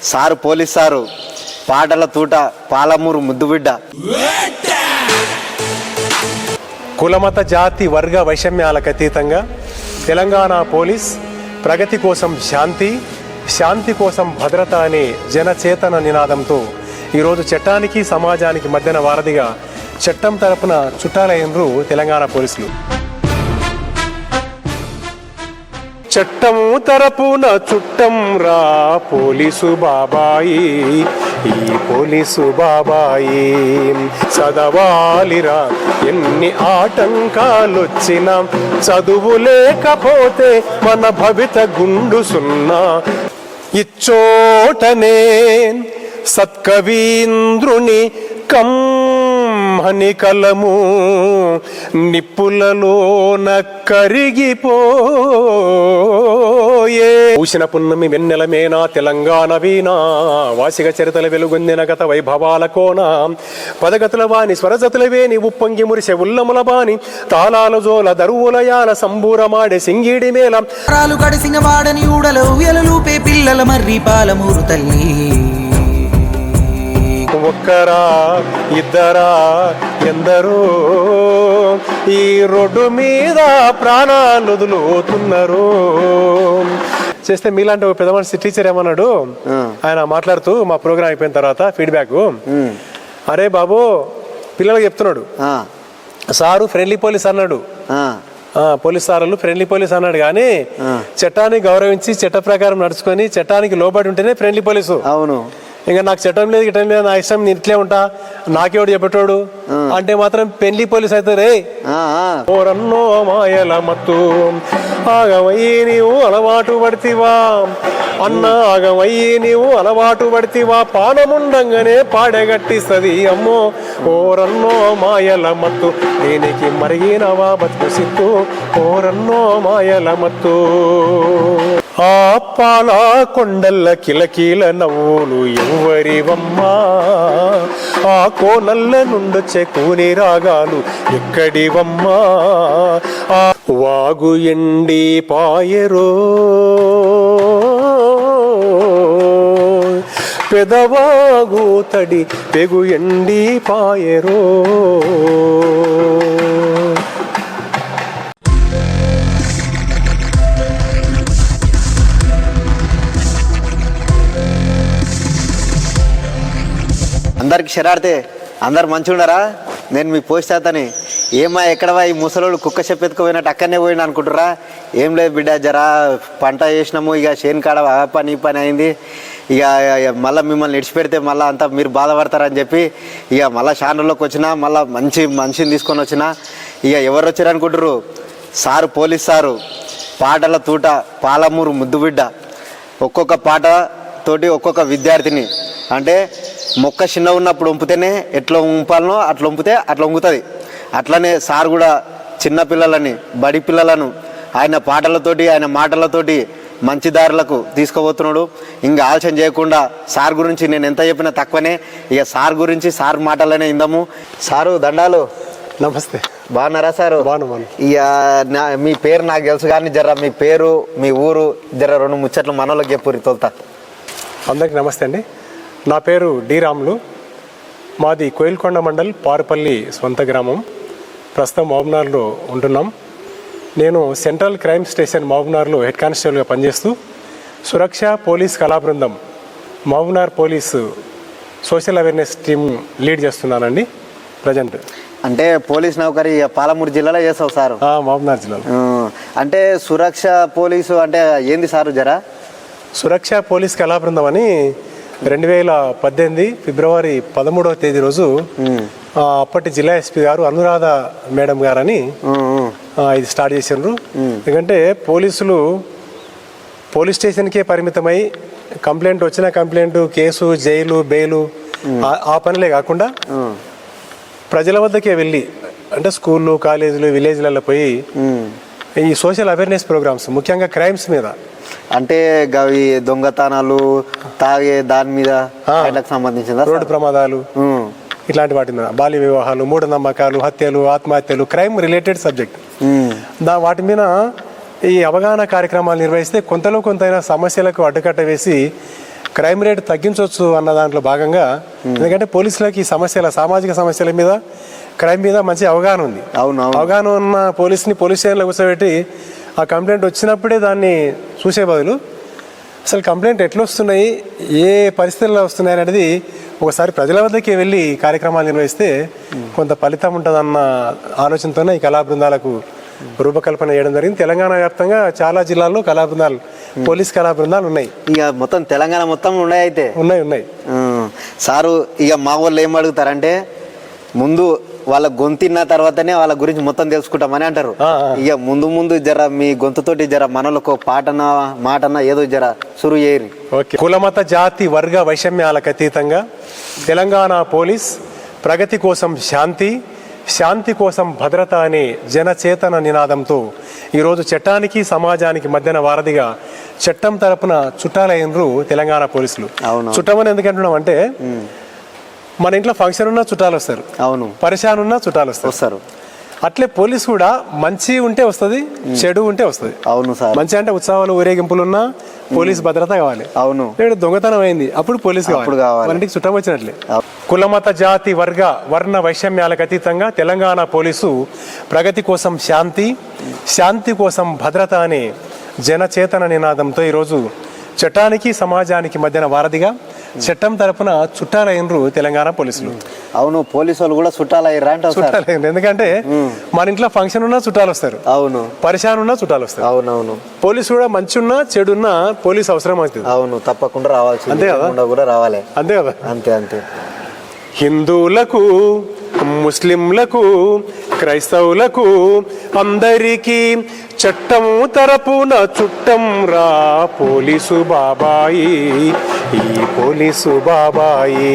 Sir police sir పాటల తూట పాలమూరు ముద్దుబిడ్డ. కులమత జాతి వర్గ వైషమ్యాలకు అతీతంగా తెలంగాణ పోలీస్ ప్రగతి కోసం శాంతి, శాంతి కోసం భద్రత అనే జనచేతన నినాదంతో ఈరోజు చట్టానికి సమాజానికి మధ్యన వారధిగా చట్టం తరపున చుట్టాలయ్యారు తెలంగాణ పోలీసులు. చట్టము తరపున చుట్టం రా పోలీసు బాబాయి, ఈ పోలీసు బాబాయి చదవాలిరా ఎన్ని ఆటంకాలొచ్చినా, చదువు లేకపోతే మన భవిత గుండు సున్నా. ఇచ్చోటనే సత్కవీంద్రుని కమ్మని కలము నిప్పులలోన కరిగిపోయే. పూసిన పున్నమి వెన్నెల మేనా తెలంగాణ వీణా, వాసిక చరితల వెలుగొందిన గత వైభవాల కోన. పదగతుల వాణి స్వరజతుల వేని ఉప్పొంగి మురిసె ఉల్లముల బాని, తాళాల జోల దరువులయాల సంబూరమాడే సింగిడి మేళ. రాలు కడిసిన వాడని ఊడలు ఎలలూపే పిల్లల మర్రి పాలమూరు తల్లి. ఒక్కరా ఇద్దరా ఎందరో ఈ రోడ్డు మీద ప్రాణాలు వదులుతున్నారు చేస్తే మీలాంటి ఒక పెద్ద మనిషి టీచర్ ఏమన్నాడు, ఆయన మాట్లాడుతూ మా ప్రోగ్రామ్ అయిపోయిన తర్వాత ఫీడ్బ్యాక్, అరే బాబు పిల్లలకు చెప్తున్నాడు, సారు ఫ్రెండ్లీ పోలీస్ అన్నాడు, పోలీస్ సార్లు ఫ్రెండ్లీ పోలీస్ అన్నాడు, కానీ చట్టాన్ని గౌరవించి చట్ట ప్రకారం నడుచుకొని చట్టానికి లోబడి ఉంటేనే ఫ్రెండ్లీ పోలీసు. అవును, ఇంకా నాకు చట్టం లేదు గిట్టం లేదు, నా ఇష్టం నేను ఇట్లే ఉంటా, నాకేవాడు చెప్పేటోడు అంటే మాత్రం పెళ్లి పోలీస్ అయితే రే ఓరన్నో మాయల మత్తు ఆగమయ్యి నీవు అలవాటు పడితివా అన్న, ఆగమయ్యి నీవు అలవాటు పడితివా పానముండంగానే పాడగట్టిస్తుంది అమ్మో ఓరన్నో మాయల మత్తు దీనికి మరిగినవా బతుకు సిత్తు ఓరన్నో మాయల మత్తు. ఆ పాల కొండల్ల కిలకీల నవ్వులు ఎవ్వరివమ్మా, ఆ కోనల్ల నుండొచ్చే కూని రాగాలు ఎక్కడివమ్మా, ఆ వాగు ఎండి పాయరో పెదవాగు తడి పెగు ఎండి పాయరో. అందరికి శరాడితే అందరు మంచిగా ఉండరా? నేను మీ పోస్ట్ చేతని ఏమా ఎక్కడవా ఈ ముసలోళ్ళు కుక్క చెప్పెత్తుకుపోయినట్టు అక్కడనే పోయినా అనుకుంటురా? ఏం లేదు బిడ్డ, జరా పంట చేసినాము, ఇక చేను కాడ ఆ పని ఈ పని అయింది, ఇక మళ్ళీ మిమ్మల్ని ఇడిచిపెడితే మళ్ళీ అంతా మీరు బాధపడతారని చెప్పి ఇక మళ్ళీ ఛానల్లోకి వచ్చినా, మళ్ళీ మనిషిని తీసుకొని వచ్చినా. ఇక ఎవరు వచ్చారు అనుకుంటారు? సారు పోలీస్ సారు పాటల తూట పాలమూరు ముద్దుబిడ్డ. ఒక్కొక్క పాట తోటి ఒక్కొక్క విద్యార్థిని, అంటే మొక్క చిన్న ఉన్నప్పుడు వంపితేనే ఎట్లా వంపాలనో అట్లా వంపితే అట్లా వంగుతుంది. అట్లనే సార్ కూడా చిన్న పిల్లలని బడి పిల్లలను ఆయన పాటలతోటి ఆయన మాటలతోటి మంచి దారులకు తీసుకుపోతున్నాడు. ఇంకా ఆలోచన చేయకుండా సార్ గురించి నేను ఎంత చెప్పినా తక్కువనే. ఇక సార్ గురించి సార్ మాటలనే ఇందాము. సారు దండాలు. నమస్తే. బాగున్నారా సారు? బాగున్నాను. ఇక మీ పేరు నాకు తెలుసు కానీ జర మీ పేరు మీ ఊరు జర రెండు ముచ్చట్లు మనోళ్ళకి చెప్పుర్రి తోలుతా. అందరికి నమస్తే అండి. నా పేరు డి రాములు, మాది కోయిల్కొండ మండల్ పారుపల్లి సొంత గ్రామం. ప్రస్తుతం మహబూబ్నగర్లో ఉంటున్నాం. నేను సెంట్రల్ క్రైమ్ స్టేషన్ మహబూబ్నగర్లో హెడ్ కానిస్టేబుల్గా పనిచేస్తూ సురక్ష పోలీస్ కళాబృందం Mahabubnagar police social awareness team lead చేస్తున్నానండి ప్రజెంట్. అంటే పోలీస్ నౌకరీ పాలమూరు జిల్లాలో చేస్తావు సారు? మహబూబ్నగర్ జిల్లాలో. అంటే సురక్ష పోలీసు అంటే ఏంది సారు జరా? సురక్ష పోలీస్ కళాబృందం అని 2018 ఫిబ్రవరి 13వ తేదీ రోజు అప్పటి జిల్లా ఎస్పీ గారు అనురాధ మేడం గారని ఇది స్టార్ట్ చేసిండ్రు. ఎందుకంటే పోలీసులు పోలీస్ స్టేషన్కే పరిమితమై కంప్లైంట్ వచ్చిన కంప్లైంట్ కేసు జైలు బెయిలు ఆ పనులే కాకుండా ప్రజల వద్దకే వెళ్ళి, అంటే స్కూళ్ళు కాలేజీలు విలేజ్లలో పోయి ఈ సోషల్ అవేర్నెస్ ప్రోగ్రామ్స్ ముఖ్యంగా క్రైమ్స్ మీద, అంటే గవి దొంగతనాలు తాగే దాని మీద సంబంధించిన రోడ్డు ప్రమాదాలు ఇట్లాంటి వాటి మీద, బాల్య వివాహాలు, మూఢనమ్మకాలు, హత్యలు, ఆత్మహత్యలు, క్రైమ్ రిలేటెడ్ సబ్జెక్ట్ వాటి మీద ఈ అవగాహన కార్యక్రమాలు నిర్వహిస్తే కొంతలో కొంతైనా సమస్యలకు అడ్డుకట్ట వేసి క్రైమ్ రేట్ తగ్గించవచ్చు అన్న దాంట్లో భాగంగా, ఎందుకంటే పోలీసులకి ఈ సమస్యల సామాజిక సమస్యల మీద క్రైమ్ మీద మంచి అవగాహన ఉంది. అవగాహన ఉన్న పోలీస్ని పోలీస్ స్టేషన్లో కూర్చోబెట్టి ఆ కంప్లైంట్ వచ్చినప్పుడే దాన్ని చూసే బదులు అసలు కంప్లైంట్ ఎట్లా వస్తున్నాయి, ఏ పరిస్థితుల్లో వస్తున్నాయి అనేది ఒకసారి ప్రజల వద్దకి వెళ్ళి కార్యక్రమాలు నిర్వహిస్తే కొంత ఫలితం ఉంటుందన్న ఆలోచనతోనే ఈ కళా బృందాలకు రూపకల్పన చేయడం జరిగింది. తెలంగాణ వ్యాప్తంగా చాలా జిల్లాల్లో కళా బృందాలు, పోలీస్ కళా బృందాలు ఉన్నాయి. ఇక మొత్తం తెలంగాణ మొత్తం ఉన్నాయి. అయితే ఉన్నాయి సారు. ఇక మా వాళ్ళు ఏం అడుగుతారంటే ముందు వాళ్ళ గొంతిన్న తర్వాతనే వాళ్ళ గురించి మొత్తం తెలుసుకుంటామని అంటారు. ఇక ముందు జర మీ గొంతుతోటి జర మనలకు పాటన మాటన ఏదో జర సురు చేయరు. ఓకే. కులమత జాతి వర్గ వైషమ్యాలకు అతీతంగా తెలంగాణ పోలీస్ ప్రగతి కోసం శాంతి, శాంతి కోసం భద్రత అనే జనచేతన నినాదంతో ఈరోజు చట్టానికి సమాజానికి మధ్యన వారధిగా చట్టం తరపున చుట్టాలైనరు తెలంగాణ పోలీసులు. చుట్టమని ఎందుకంటున్నాం అంటే మన ఇంట్లో ఫంక్షన్ ఉన్నా చుట్టాలు వస్తారు, పరిశాన్ ఉన్నా చుట్టాలు వస్తారు. అట్లే పోలీసు కూడా మంచి ఉంటే వస్తుంది, చెడు ఉంటే వస్తుంది. మంచి అంటే ఉత్సవాలు ఊరేగింపులు ఉన్నా పోలీస్ భద్రత కావాలి. లేదు దొంగతనం అయింది అప్పుడు పోలీసు కావాలి. మన ఇంటికి చుట్టం వచ్చినట్లే. కులమత జాతి వర్గ వర్ణ వైషమ్యాలకు అతీతంగా తెలంగాణ పోలీసు ప్రగతి కోసం శాంతి, శాంతి కోసం భద్రత అనే జనచేతన నినాదంతో ఈరోజు చట్టానికి సమాజానికి మధ్యన వారధిగా చట్టం తరపున చుట్టాలైనరు తెలంగాణ పోలీసులు. అవును, పోలీసు వాళ్ళు కూడా చుట్టాలయ్యారు. ఎందుకంటే మన ఇంట్లో ఫంక్షన్ ఉన్నా చుట్టాలు వస్తారు, పరిశాన్ ఉన్నా చుట్టాలు వస్తారు. అవునవును. పోలీసు కూడా మంచి ఉన్నా చెడున్నా పోలీసు అవసరం అవుతుంది. అవును, తప్పకుండా రావాల్సి. అంతే కదా, కూడా రావాలి. అంతే కదా. అంతే. హిందువులకు, ముస్లింలకు, క్రైస్తవులకు అందరికీ చట్టము తరపున చుట్టం రా పోలీసు బాబాయి, ఈ పోలీసు బాబాయి.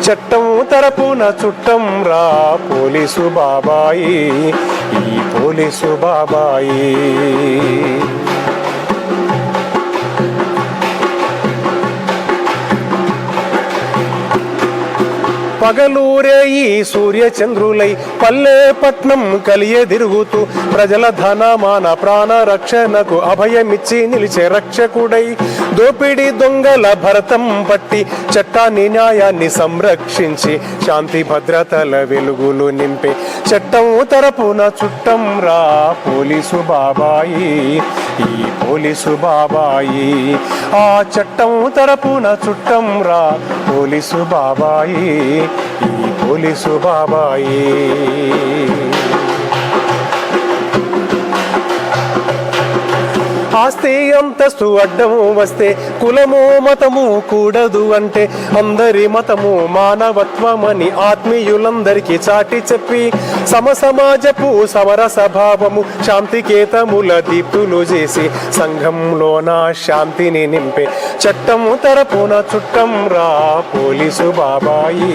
చట్టము తరపున చుట్టం రా పోలీసు బాబాయి, ఈ పోలీసు బాబాయి. పగలూరే ఈ సూర్య చంద్రులై పల్లె పట్నం కలియెదిరుగుతూ ప్రజల ధనమాన ప్రాణ రక్షణకు అభయమిచ్చి నిలిచే రక్షకుడై దోపిడి దొంగల భరతం పట్టి చట్టాన్ని న్యాయాన్ని సంరక్షించి శాంతి భద్రతల వెలుగులు నింపే చట్టం తరపున చుట్టం రా పోలీసు బాబాయి, ఈ పోలీసు బాబాయి. ఆ చట్టం తరపున చుట్టం రా పోలీసు బాబాయి, ఈ పోలీసు బాబాయి. ఆస్తి అంతస్తు అడ్డం వస్తే కులము మతము కూడదు అంటే అందరి మతము మానవత్వమని ఆత్మీయులందరికీ చాటి చెప్పి సమసమాజపు సమరస భావము శాంతికేతముల దీప్తులు చేసి సంఘంలోన శాంతిని నింపే చట్టము తరపున చుట్టం రా పోలీసు బాబాయి,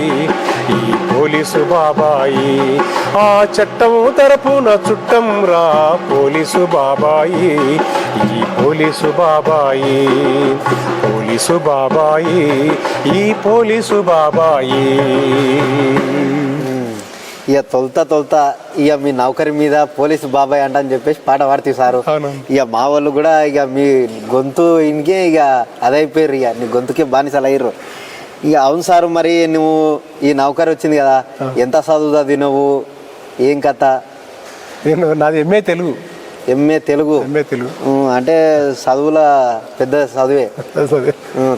ఈ పోలీసు బాబాయి. ఆ చట్టము తరపున చుట్టం రా పోలీసు బాబాయి, ఈ పోలీసు బాబాయి. పోలీసు బాబాయి, ఈ పోలీసు బాబాయి. ఇక తొలుత ఇక మీ నౌకరి మీద పోలీసు బాబాయ్ అంట అని చెప్పేసి పాట పాడుతీ సారు. ఇక మా వాళ్ళు కూడా ఇక మీ గొంతు ఇన్కే ఇక అదైపోయారు, ఇక నీ గొంతుకే బానిసలు అయ్యారు. ఇక అవును సారు, మరి నువ్వు ఈ నౌకరి వచ్చింది కదా, ఎంత చదువుతుంది నువ్వు, ఏం కథ? నాది ఎంఏ తెలుగు. ఎంఏ తెలుగు అంటే చదువుల పెద్ద చదువే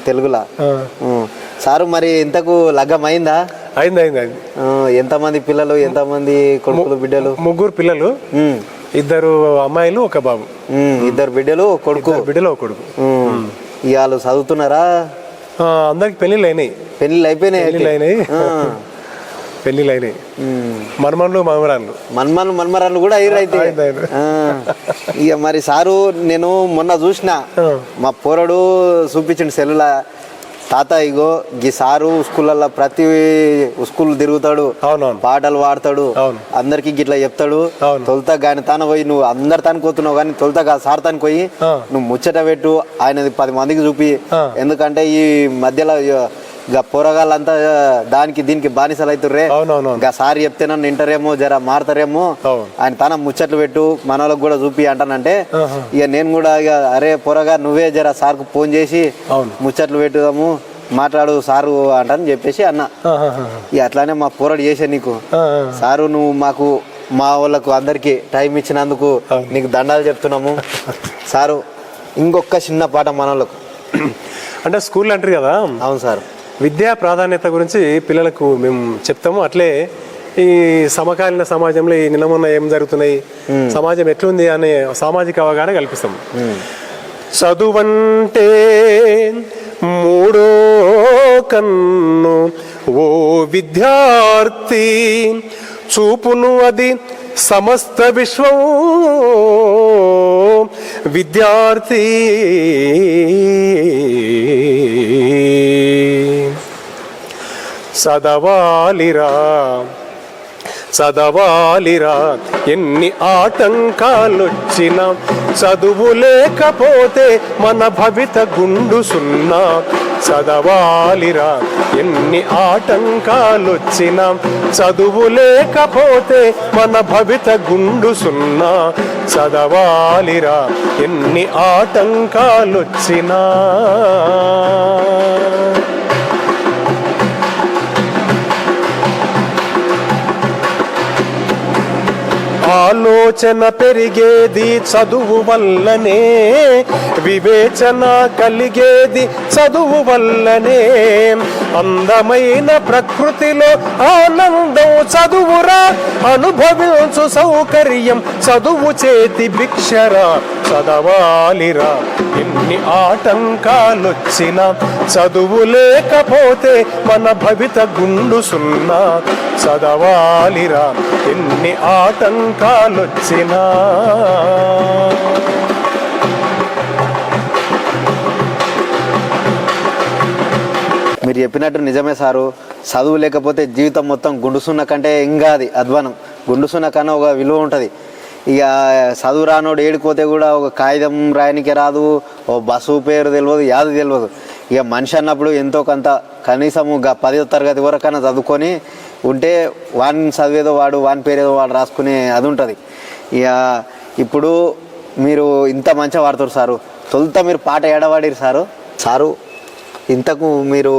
తెలుగులా. సారు మరి ఇంతకు లగ్గం అయిందా? అయింది. ఎంతమంది పిల్లలు, ఎంతమంది కొడుకులు బిడ్డలు? 3 పిల్లలు, 2 అమ్మాయిలు, 1 బాబు. 2 బిడ్డలు, కొడుకు. ఇవాళ చదువుతున్నారా? అందరికి పెళ్ళిళ్ళు అయినాయి. పెళ్ళిళ్ళు అయిపోయినాయి. మన్మన్లు మన్మరాళ్ళు కూడా అయ్యారు. అయితే ఇక మరి సారు నేను మొన్న చూసిన మా పోరడు చూపించండి సెల్లులా, తాత ఇగో గీ సారు స్కూళ్ళల్లో ప్రతి స్కూల్ తిరుగుతాడు, పాటలు పాడతాడు, అందరికి గిట్లా చెప్తాడు. తొలుత గాని తాను పోయి నువ్వు అందరు తాను పోతున్నావు కానీ తొలుత సార్ తాను పోయి నువ్వు ముచ్చట పెట్టు, ఆయన 10 మందికి చూపి. ఎందుకంటే ఈ మధ్యలో ఇక పోరగాళ్ళంతా దానికి దీనికి బానిసలు అవుతుర్రే. అవునవును. ఇక సార్ చెప్తే నన్ను వింటారేమో, జర మారతారేమో, ఆయన తన ముచ్చట్లు పెట్టు మన వాళ్ళకి కూడా చూపి అంటానంటే ఇక నేను కూడా ఇక అరే పోరగా నువ్వే జర సార్కు ఫోన్ చేసి ముచ్చట్లు పెట్టుదాము, మాట్లాడు సారు అంటని చెప్పేసి అన్న. ఇక అట్లానే మా పోరాడు చేసే నీకు సారు, నువ్వు మాకు మా వాళ్ళకు అందరికి టైం ఇచ్చినందుకు నీకు దండాలు చెప్తున్నాము సారు. ఇంకొక చిన్న పాట మన వాళ్ళకు అంటే స్కూల్ అంటారు కదా. అవును సార్. విద్యా ప్రాధాన్యత గురించి పిల్లలకు మేము చెప్తాము. అట్లే ఈ సమకాలీన సమాజంలో ఈ నిన్న ఏం జరుగుతున్నాయి, సమాజం ఎట్లుంది అనే సామాజిక అవగాహన కల్పిస్తాము. చదువంటే మూడో కన్ను ఓ విద్యార్థి, చూపును అది సమస్త విశ్వం విద్యార్థి. చదవాలిరా చదవాలిరా ఎన్ని ఆటంకాలొచ్చినా, చదువు లేకపోతే మన భవిత గుండు సున్నా. చదవాలిరా ఎన్ని ఆటంకాలొచ్చినా, చదువు లేకపోతే మన భవిత గుండు సున్నా. చదవాలిరా ఎన్ని ఆటంకాలొచ్చినా. ఆలోచన పెరిగేది చదువు వల్లనే, వివేచన కలిగేది చదువు వల్లనే. అందమైన ప్రకృతిలో ఆనందం చదువురా, అనుభవించు సౌకర్యం చదువు చేతి భిక్షరా. చదవాలిరా ఎన్ని ఆటంకాలొచ్చినా, చదువు లేకపోతే మన భవిత గుండు సున్నా. చదవాలిరా ఎన్ని ఆటంకాలొచ్చినా. మీరు చెప్పినట్టు నిజమే సారు. చదువు లేకపోతే జీవితం మొత్తం గుండుసున్న కంటే ఇంకా అది అధ్వానం. గుండుసున్న కన్నా ఒక విలువ ఉంటుంది. ఇక చదువు రానోడు ఏడిపోతే కూడా ఒక కాగితం రాయనికే రాదు, ఓ బస్సు పేరు తెలియదు, యాదు తెలియదు. ఇక మనిషి అన్నప్పుడు ఎంతో కొంత కనీసము 10వ తరగతి వరకన్నా చదువుకొని ఉంటే వాని చదివేదో వాడు, వాని పేరేదో వాడు రాసుకునే అది ఉంటుంది. ఇక ఇప్పుడు మీరు ఇంత మంచిగా వాడుతారు సారు. తొలుత మీరు పాట ఏడవాడిరు సారు. ఇంతకు మీరు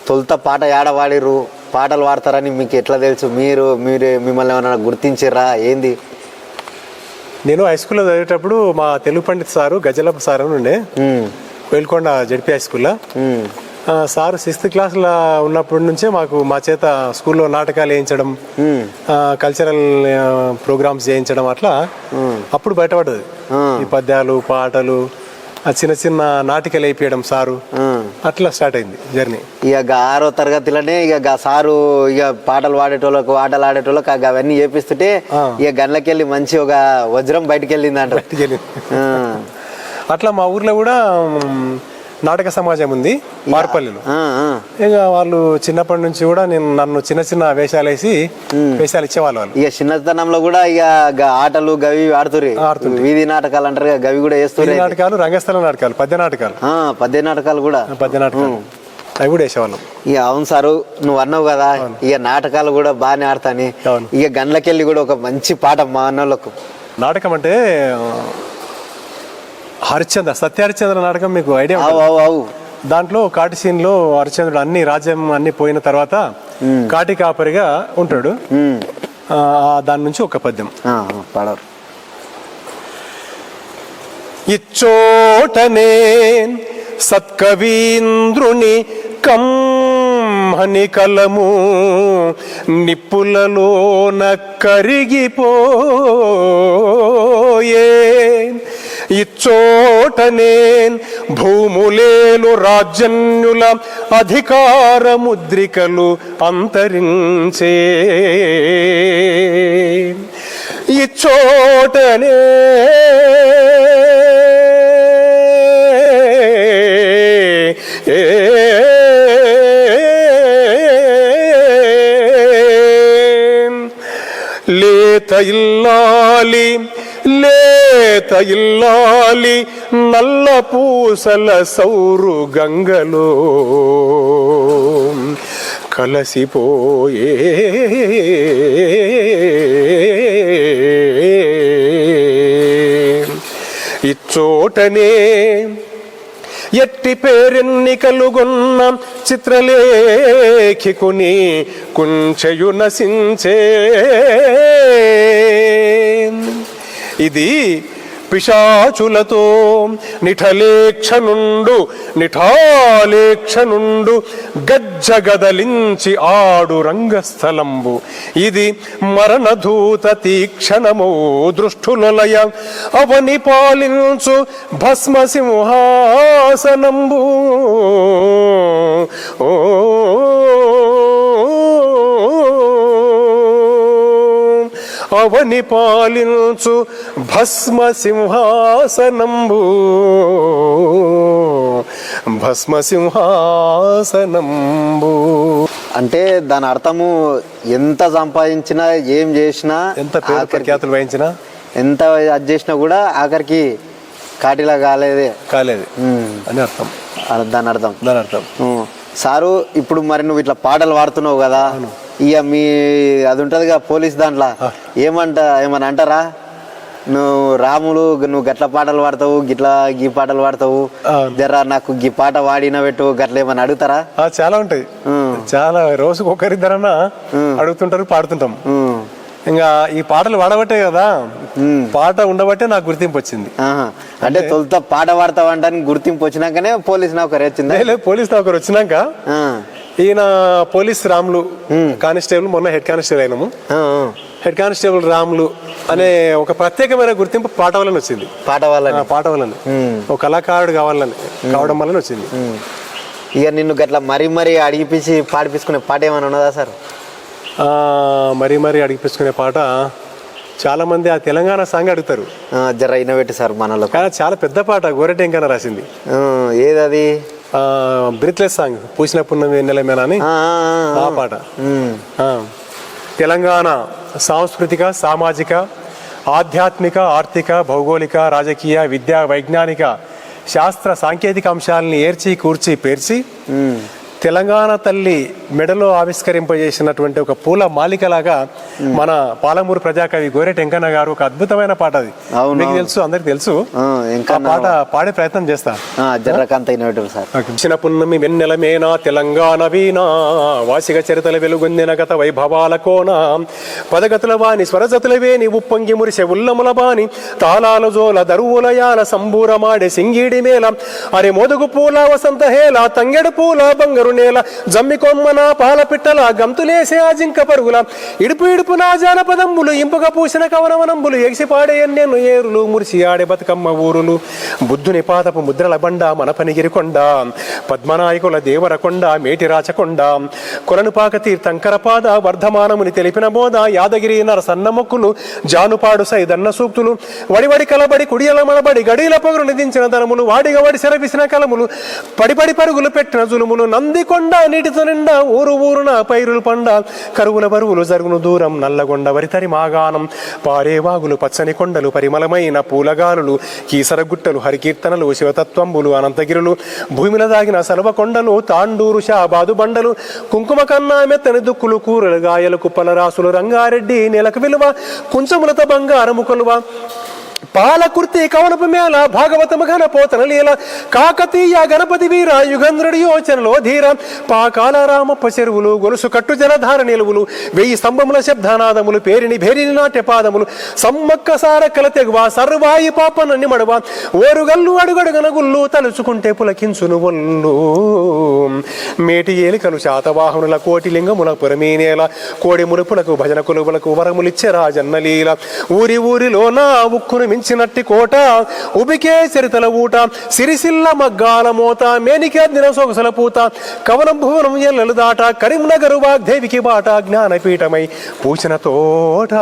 తొలుత పాట ఏడవాడిరు, పాటలు పాడతారని మీకు ఎట్లా తెలుసు? మిమ్మల్ని ఏమైనా గుర్తించిర్రా ఏంది? నేను హై స్కూల్లో చదివేటప్పుడు మా తెలుగు పండిత్ సారు గజలప్ప సార్ అని ఉండే, కోయిల్కొండ జడ్పీ హై స్కూల్లో. సార్ 6th క్లాస్లో ఉన్నప్పటి నుంచే మా చేత స్కూల్లో నాటకాలు వేయించడం, కల్చరల్ ప్రోగ్రామ్స్ చేయించడం, అట్లా అప్పుడు బయటపడ్డది ఈ పద్యాలు పాటలు, చిన్న చిన్న నాటికలు వేయించడం సారు. అట్లా స్టార్ట్ అయింది జర్నీ. ఇక 6వ తరగతిలోనే ఇక సారు ఇక పాటలు పాడేటోళ్ళకు, ఆటలు ఆడేటోళ్ళకు అవన్నీ చేపిస్తుంటే ఇక గన్లకెళ్ళి మంచి ఒక వజ్రం బయటకు వెళ్ళింది అంట. అట్లా మా ఊర్లో కూడా నాటక సమాజం ఉంది మార్పల్లిలో. ఇక వాళ్ళు చిన్నప్పటి నుంచి కూడా నన్ను చిన్న చిన్న వేషాలు ఇచ్చేవాళ్ళు. వాళ్ళు ఇక చిన్నతనంలో కూడా ఇక ఆటలు గవి ఆడుతుర్రు. వీధి నాటకాలు అంటారు, గవి కూడా వేస్తారు. నాటకాలు, రంగస్థల నాటకాలు, పద్య నాటకాలు కూడా అవి కూడా వేసేవాళ్ళం. ఇక అవును సారు, నువ్వు అన్నావు కదా ఇక నాటకాలు కూడా బాగానే ఆడతాని. ఇక గన్లకెళ్ళి కూడా ఒక మంచి పాట మా అన్నోళ్ళకు. నాటకం అంటే సత్య హరిశ్చంద్ర నాటకం మీకు ఐడియా? దాంట్లో కాటి సీన్ లో హరిశ్చంద్రుడు రాజ్యం అన్ని పోయిన తర్వాత కాటి కాపరిగా ఉంటాడు. దాని నుంచి ఒక పద్యం పాడరు. ఇచ్చోటనే సత్కవీంద్రుని కమ్మని కలము నిప్పులలోన కరిగిపోయే. ఇచ్చోటనే భూములేలు రాజన్యుల అధికార ముద్రికలు అంతరించే. ఇచ్చోటనే లేత ఇల్లాలి నల్ల పూసల సౌరు గంగలో కలసిపోయే ఇచ్చోటనే ఎట్టి పేరెన్ని కలుగొన్న చిత్రలేఖికుని కుంచెయు నశించే. ఇది పిశాచులతో నిఠాలేక్షనుండు గజ్జగదలించి ఆడు రంగస్థలంబు. ఇది మరణధూత తీక్షణమో దృష్టులయ అవని పాలించు భస్మసింహాసనంబు. ఓ అవని పాలించు భస్మ సింహాసనంబు. భస్మ సింహాసనంబు అంటే దాని అర్థము ఎంత సంపాదించినా ఏం చేసినా ఎంత పేరు ప్రఖ్యాతులు వహించినా ఎంత అది చేసినా కూడా ఆఖరికి కాటిలా కాలేదు అని అర్థం. దాని అర్థం సారు. ఇప్పుడు మరి నువ్వు ఇట్లా పాటలు పాడుతున్నావు కదా, ఇక మీ అది ఉంటదిగా పోలీస్ దాంట్లో ఏమని అంటారా, నువ్వు రాములు నువ్వు గట్ల పాటలు పాడతావు గిట్లా గీ పాటలు పాడతావు జరా నాకు గీ పాట వాడిన పెట్టు గట్ల ఏమని అడుగుతారా? చాలా ఉంటాయి, చాలా రోజుకు ఒకరిద్దరన్నా అడుగుతుంటారు, పాడుతుంటాం. ఇంకా ఈ పాటలు వాడబట్టే కదా, పాట ఉండబట్టే నాకు గుర్తింపు వచ్చింది. అంటే తొలుత పాట పాడతావు అంటానికి గుర్తింపు వచ్చినాకనే పోలీస్ నౌకరు వచ్చింది. పోలీస్ నౌకరు వచ్చినాక ఈయన పోలీస్ రాములు కానిస్టేబుల్, మొన్న హెడ్ కానిస్టేబుల్ అయినాము. హెడ్ కానిస్టేబుల్ రాములు అనే ఒక ప్రత్యేకమైన గుర్తింపు పాట వల్ల వచ్చింది. పాట వల్ల ఒక కళాకారుడు కావడం వల్ల వచ్చింది. ఇక నిన్ను గట్లా మరీ అడిగిపించి పాడిపించుకునే పాట ఏమైనా ఉన్నదా సార్? మరీ అడిగిపించుకునే పాట చాలా మంది ఆ తెలంగాణ సాంగ్ అడుగుతారు. జర ఇన్నోవేటి సార్ మనలో, కానీ చాలా పెద్ద పాట గోరెటెంకన రాసింది. ఏదది? బ్రీత్లెస్ సాంగ్, పూసిన పున్నమి వెన్నెలమేనా అని ఆ పాట. తెలంగాణ సాంస్కృతిక, సామాజిక, ఆధ్యాత్మిక, ఆర్థిక, భౌగోళిక, రాజకీయ, విద్యా, వైజ్ఞానిక, శాస్త్ర, సాంకేతిక అంశాలని ఏర్చి కూర్చి పేర్చి తెలంగాణ తల్లి మెడలో ఆవిష్కరింపజేసినటువంటి ఒక పూల మాలికలాగా మన పాలమూరు ప్రజాకవి గోరెటెంకన్న గారు ఒక అద్భుతమైన పాట. అది మీకు తెలుసు, అందరికి తెలుసు. పాట పాడే ప్రయత్నం చేస్తా. చిన్న పున్నమి వెన్నెలమేనా తెలంగాణ వీణా వాసిక చరితల వెలుగొందిన గత వైభవాల కోన పదగతుల వాణి స్వరజతుల వేని ఉప్పొంగి మురిసె ఉల్లముల బాని తాళాల జోల దరువులయాల సంబూరమాడే సింగిడి మేళ అరే మోదుగు పూల వసంత హేళ తంగెడు పూల బంగారు నేల జమ్మి కొమ్మన పాల పిట్టల గంతులేసే ఆ జింక పరుగుల ఇడుపు నా జానపదమ్ములు ఇంపుగా పూసిన కవనవనంబులు ఎగిసి పాడే ఎన్నెన్ను ఏరులు మురిసి ఆడే బతుకమ్మ ఊరులు బుద్ధుని పాదపు ముద్రల బండ మన పనిగిరికొండ పద్మనాయకుల దేవరకొండ మేటి రాచకొండ కొలనుపాక తీర్థంకర పాద వర్ధమానముని తెలిపిన బోధ యాదగిరి నరసన్న మొక్కులు జానుపాడు సైదన్న సూక్తులు వడివడి కలబడి కుడియల మనబడి గడిల పొగరు నిధించిన ధనములు వాడిగా వడి సెరవిసిన కలములు పడిపడి పరుగులు పెట్టిన జులుములు నందికొండ నీటితో నిండా ఊరున పైరులు పండ కరువుల బరువులు జరుగును దూరం నల్లగొండ వరితరి మాగానం పారేవాగులు పచ్చని కొండలు పరిమళమైన పూలగాలులు కీసర గుట్టలు హరికీర్తనలు శివతత్వంబులు అనంతగిరులు భూమిలో దాగిన సలవ కొండలు తాండూరు షాబాదు బండలు కుంకుమ కన్నా మెత్తని దుక్కులు కూరలు గాయలు కుప్పల రాసులు రంగారెడ్డి నెలకు విలువ కుంచములతో బంగారము కొలువ పాలకుర్తి కవనపు మేళ భాగవతమ ఘన పోతన లీల కాకతీయ గణపతి వీర యుగంధ్రుడి యోచనలో ధీర పాకాల రామప్ప చెరువులు గొలుసు కట్టు జలధార నిలువులు 1000 స్తంభముల శబ్దనాదములు పేరిని భేరిని నాట్య పాదములు సమ్మక్క సారక్కల తెగువ సర్వాయి పాపనన్ని మడవ ఓరుగల్లు అడుగడుగన గుళ్ళు తలుచుకుంటే పులకించును ఒళ్ళు మేటి ఏలికలు శాతవాహనుల కోటి లింగముల పురమీనేల కోడి మురుపులకు భజన కొలువులకు వరములిచ్చే రాజన్నలీల ఊరిలో నా ఉక్కును మించినట్టి కోట ఉబికే చరితల ఊట సిరిసిల్ల మగ్గాల మోత మేనికే దిన సొగసల పూత కవనం భువనం ఎల్లలు దాట కరీంనగరు వాగ్దేవికి బాట జ్ఞానపీఠమై పూచిన తోట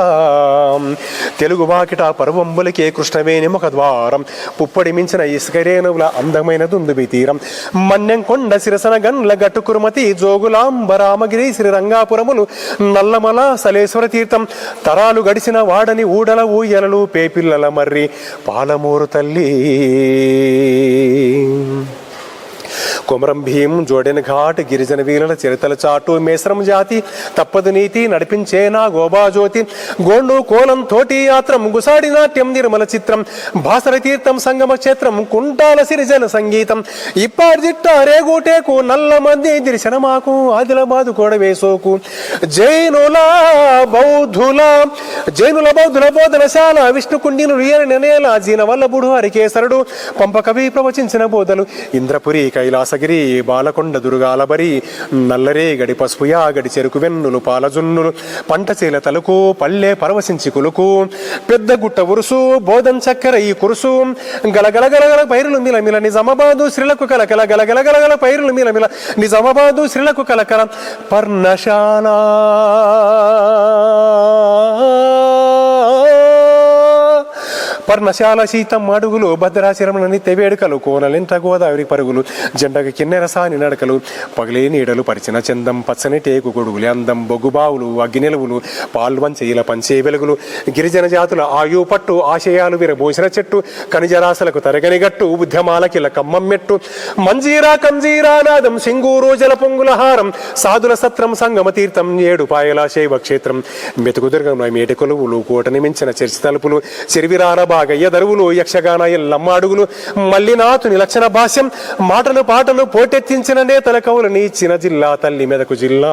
తెలుగు వాకిట పర్వంబులకే కృష్ణవేణి ముఖ ద్వారం పుప్పడి మించిన ఇసుకరేణువుల అందమైన దుందుబి తీరం మన్నెం కొండ సిరసన గన్ల గట్టు కురుమతి జోగులాంబరామగిరి శ్రీరంగాపురములు నల్లమల సలేశ్వర తీర్థం తరాలు గడిచిన వాడని ఊడల ఊయలలు పేపిల్లల మర్రి పాలమూరు తల్లి కొమరం భీం జోడెన్ ఘాట్ గిరిజన వీరుల చరితల చాటు మేసరం జాతి తప్పదు నీతి నడిపించే నా గోబా జ్యోతి గోండు కోలం తోటి యాత్రం గుసాడి నాట్యం నిర్మల చిత్రం భాసర తీర్థం సంగమ క్షేత్రం కుంటాల సిరిజన సంగీతం ఇప్పార్జిట్ట రేగుటేకు నల్ల మంది దిర్శనమాకు ఆదిలాబాదు కోడవేసోకు జైనుల బౌద్ధుల బోధనశాల విష్ణుకుండిను నేల జీన వల్లభుడు హరికేసరుడు పంప కవి ప్రవచించిన బోధలు ఇంద్రపురి కైలాసగిరి బాలకొండ దుర్గాలబరి నల్లరే గడి పసుపు యాగడి చెరుకు వెన్నులు పాలజున్నులు పంట చేల తలుకు పల్లె పరవశించి కులుకు పెద్ద గుట్ట ఉరుసు బోధన్ చక్కెర ఈ కురుసు గలగలగలగల పైరులు మిలమిల నిజామాబాదు శ్రీలకు కలకల గలగలగలగల పైరులు మిలమిల నిజామాబాదు శ్రీలకు కలకల పర్ణశాల పర్ణశాల సీతం అడుగులు భద్రాచరముల నిత్య వేడుకలు కోనలెంత గోదావరి పరుగులు జెండకు కిన్నెర సాని నడకలు పగిలే నీడలు పరిచిన చందం పచ్చని టేకు గొడుగులు అందం బొగ్గుబావులు అగ్గి నిలువులు పాల్వంచెయ్యల పంచే వెలుగులు గిరిజన జాతుల ఆయు పట్టు ఆశయాలు విరబోసిన చెట్టు ఖనిజరాశలకు తరగని గట్టు ఉద్యమాలకిల కమ్మం మెట్టు మంజీరా కంజీరా నాదం సింగూరు జల పొంగుల హారం సాధుల సత్రం సంగమ తీర్థం ఏడు పాయల శైవ క్షేత్రం మెతుకుదుర్గం మేటి కొలువులు కోటని మించిన చర్చి తలుపులు చెరివిరాల బాగయ్య దరువులు యక్షగాన ఎల్లమ్మ అడుగులు మల్లినాథుని లక్షణ భాష్యం మాటలు పాటలు పోటెత్తించిన నేతల కవులని ఇచ్చిన జిల్లా తల్లి మెదకు జిల్లా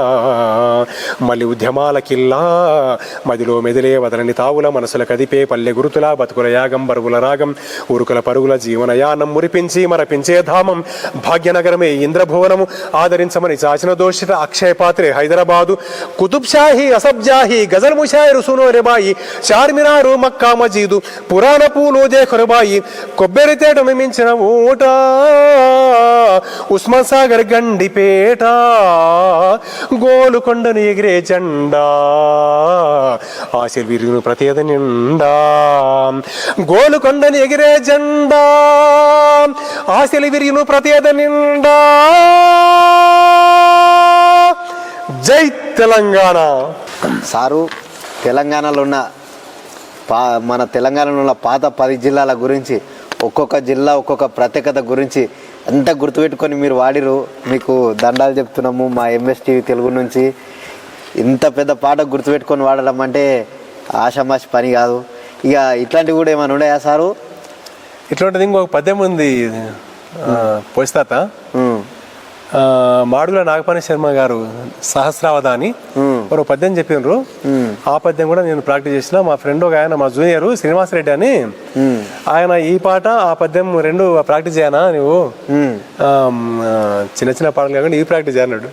మళ్ళీ ఉద్యమాల కిల్లా మదిలో మెదిలే వదలని తావుల మనసుల కదిపే పల్లె గురుతుల బతుకుల యాగం బరువుల రాగం ఉరుకుల పరుగుల జీవనయానం మురిపించి మరపించే ధామం భాగ్యనగరమే ఇంద్రభువనము ఆదరించమని చాచిన దోషిత అక్షయ పాత్రే హైదరాబాదు కుతుబ్ షాహీ అసబ్జాహీ గజల్ ముషాయిరు సునోరెబాయి చార్మినారు మక్కా మజీదు పురాణ పూలు దేఖరుబాయి కొబ్బరి తేటను మించిన ఊట ఉస్మాన్ సాగర్ గండిపేట గోలుకొండను ఎగిరే జెండా ఆశలు విరుగును ప్రతేద నిండా గోలుకొండను ఎగిరే జెండా ఆశలు విరుగును ప్రతేద నిండా జై తెలంగాణ. సారు తెలంగాణలో ఉన్న మన తెలంగాణలో ఉన్న పాత 10 జిల్లాల గురించి ఒక్కొక్క జిల్లా ఒక్కొక్క ప్రత్యేకత గురించి అంతా గుర్తుపెట్టుకొని మీరు వాడిరు. మీకు దండాలు చెప్తున్నాము మా ఎంఎస్టీవీ తెలుగు నుంచి. ఇంత పెద్ద పాట గుర్తుపెట్టుకొని వాడడం అంటే ఆషామాషి పని కాదు. ఇక ఇట్లాంటివి కూడా ఏమైనా ఉన్నాయా సారు? ఇట్లాంటిది ఇంకొక పద్యం ఉంది పోస్తాత మాడుగుల నాగపాణి శర్మ గారు సహస్రావధాని ఒక పద్యం చెప్పినారు. ఆ పద్యం కూడా నేను ప్రాక్టీస్ చేసిన. మా ఫ్రెండ్ ఒక ఆయన మా జూనియర్ శ్రీనివాసరెడ్డి అని ఆయన ఈ పాట ఆ పద్యం రెండు ప్రాక్టీస్ చేయనా నువ్వు చిన్న చిన్న పాటలు కాకుండా ఈ ప్రాక్టీస్ చేయన్నాడు.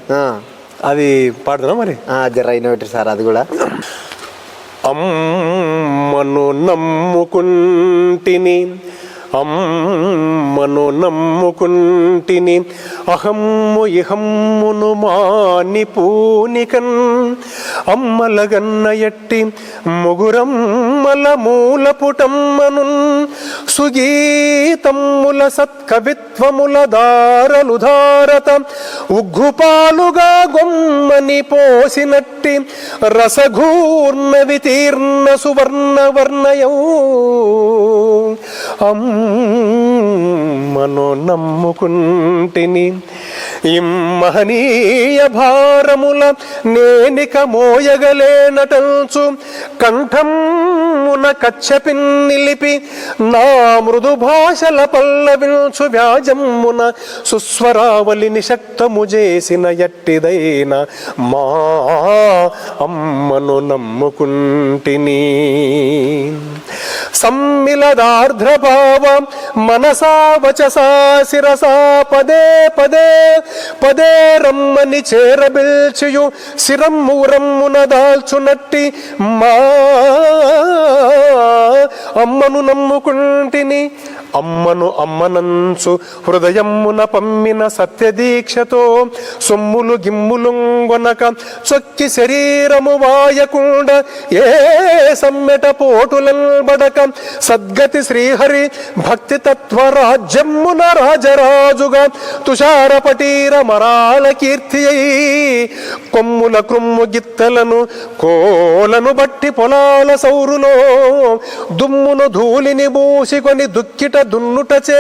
అది పాడుతున్నా మరి జర సార్ అది కూడా. అమ్మను నమ్ముకుంటిని అమ్మను నమ్ముకుంటిని అహమ్ము ఇహమ్మును మాని పూనికన్ అమ్మలగన్న ఎట్టి ముగురమ్మల మూల పుటమ్మను సుగీతమ్ముల సత్కవిత్వముల దారలు ధారత ఉగ్గుపాలుగా గొమ్మని పోసినట్టి రసఘూర్ణ వితీర్ణ సువర్ణ వర్ణయౌ అమ్మను నమ్ముకుంటిని ఇమ్మహనీయ భారముల నేనిక మోయగలేనటంచు కంఠమున కచ్చపిన్ నిలిపి నా మృదు భాషల పల్లవించు వ్యాజమ్మున సుస్వరావలి నిశక్తము చేసిన ఎట్టిదైన మా అమ్మను నమ్ముకుంటిని సమ్మిలదార్ధ్రభావ మనసా వచసా శిరసా పదే పదే పదే రమ్మని చేరబిల్చియు శిరమ్మురమ్మున దాల్చునట్టి మా అమ్మను నమ్ముకుంటిని అమ్మను అమ్మనంచు హృదయమ్మున పమ్మిన సత్యదీక్షతో సొమ్ములు గిమ్ములుంగొనక చొక్కి శరీరము వాయకుండ ఏ సమ్మెట పోటులబడక సద్గతి శ్రీహరి భక్తి తత్వ రాజ్యమ్మున రాజరాజుగా తుషార పటీర మరాల కీర్తి అయి కొమ్ముల క్రుమ్ము గిత్తలను కోలను బట్టి పొలాల సౌరులో దుమ్మును ధూళిని బూసికొని దుక్కిట దున్నుటచే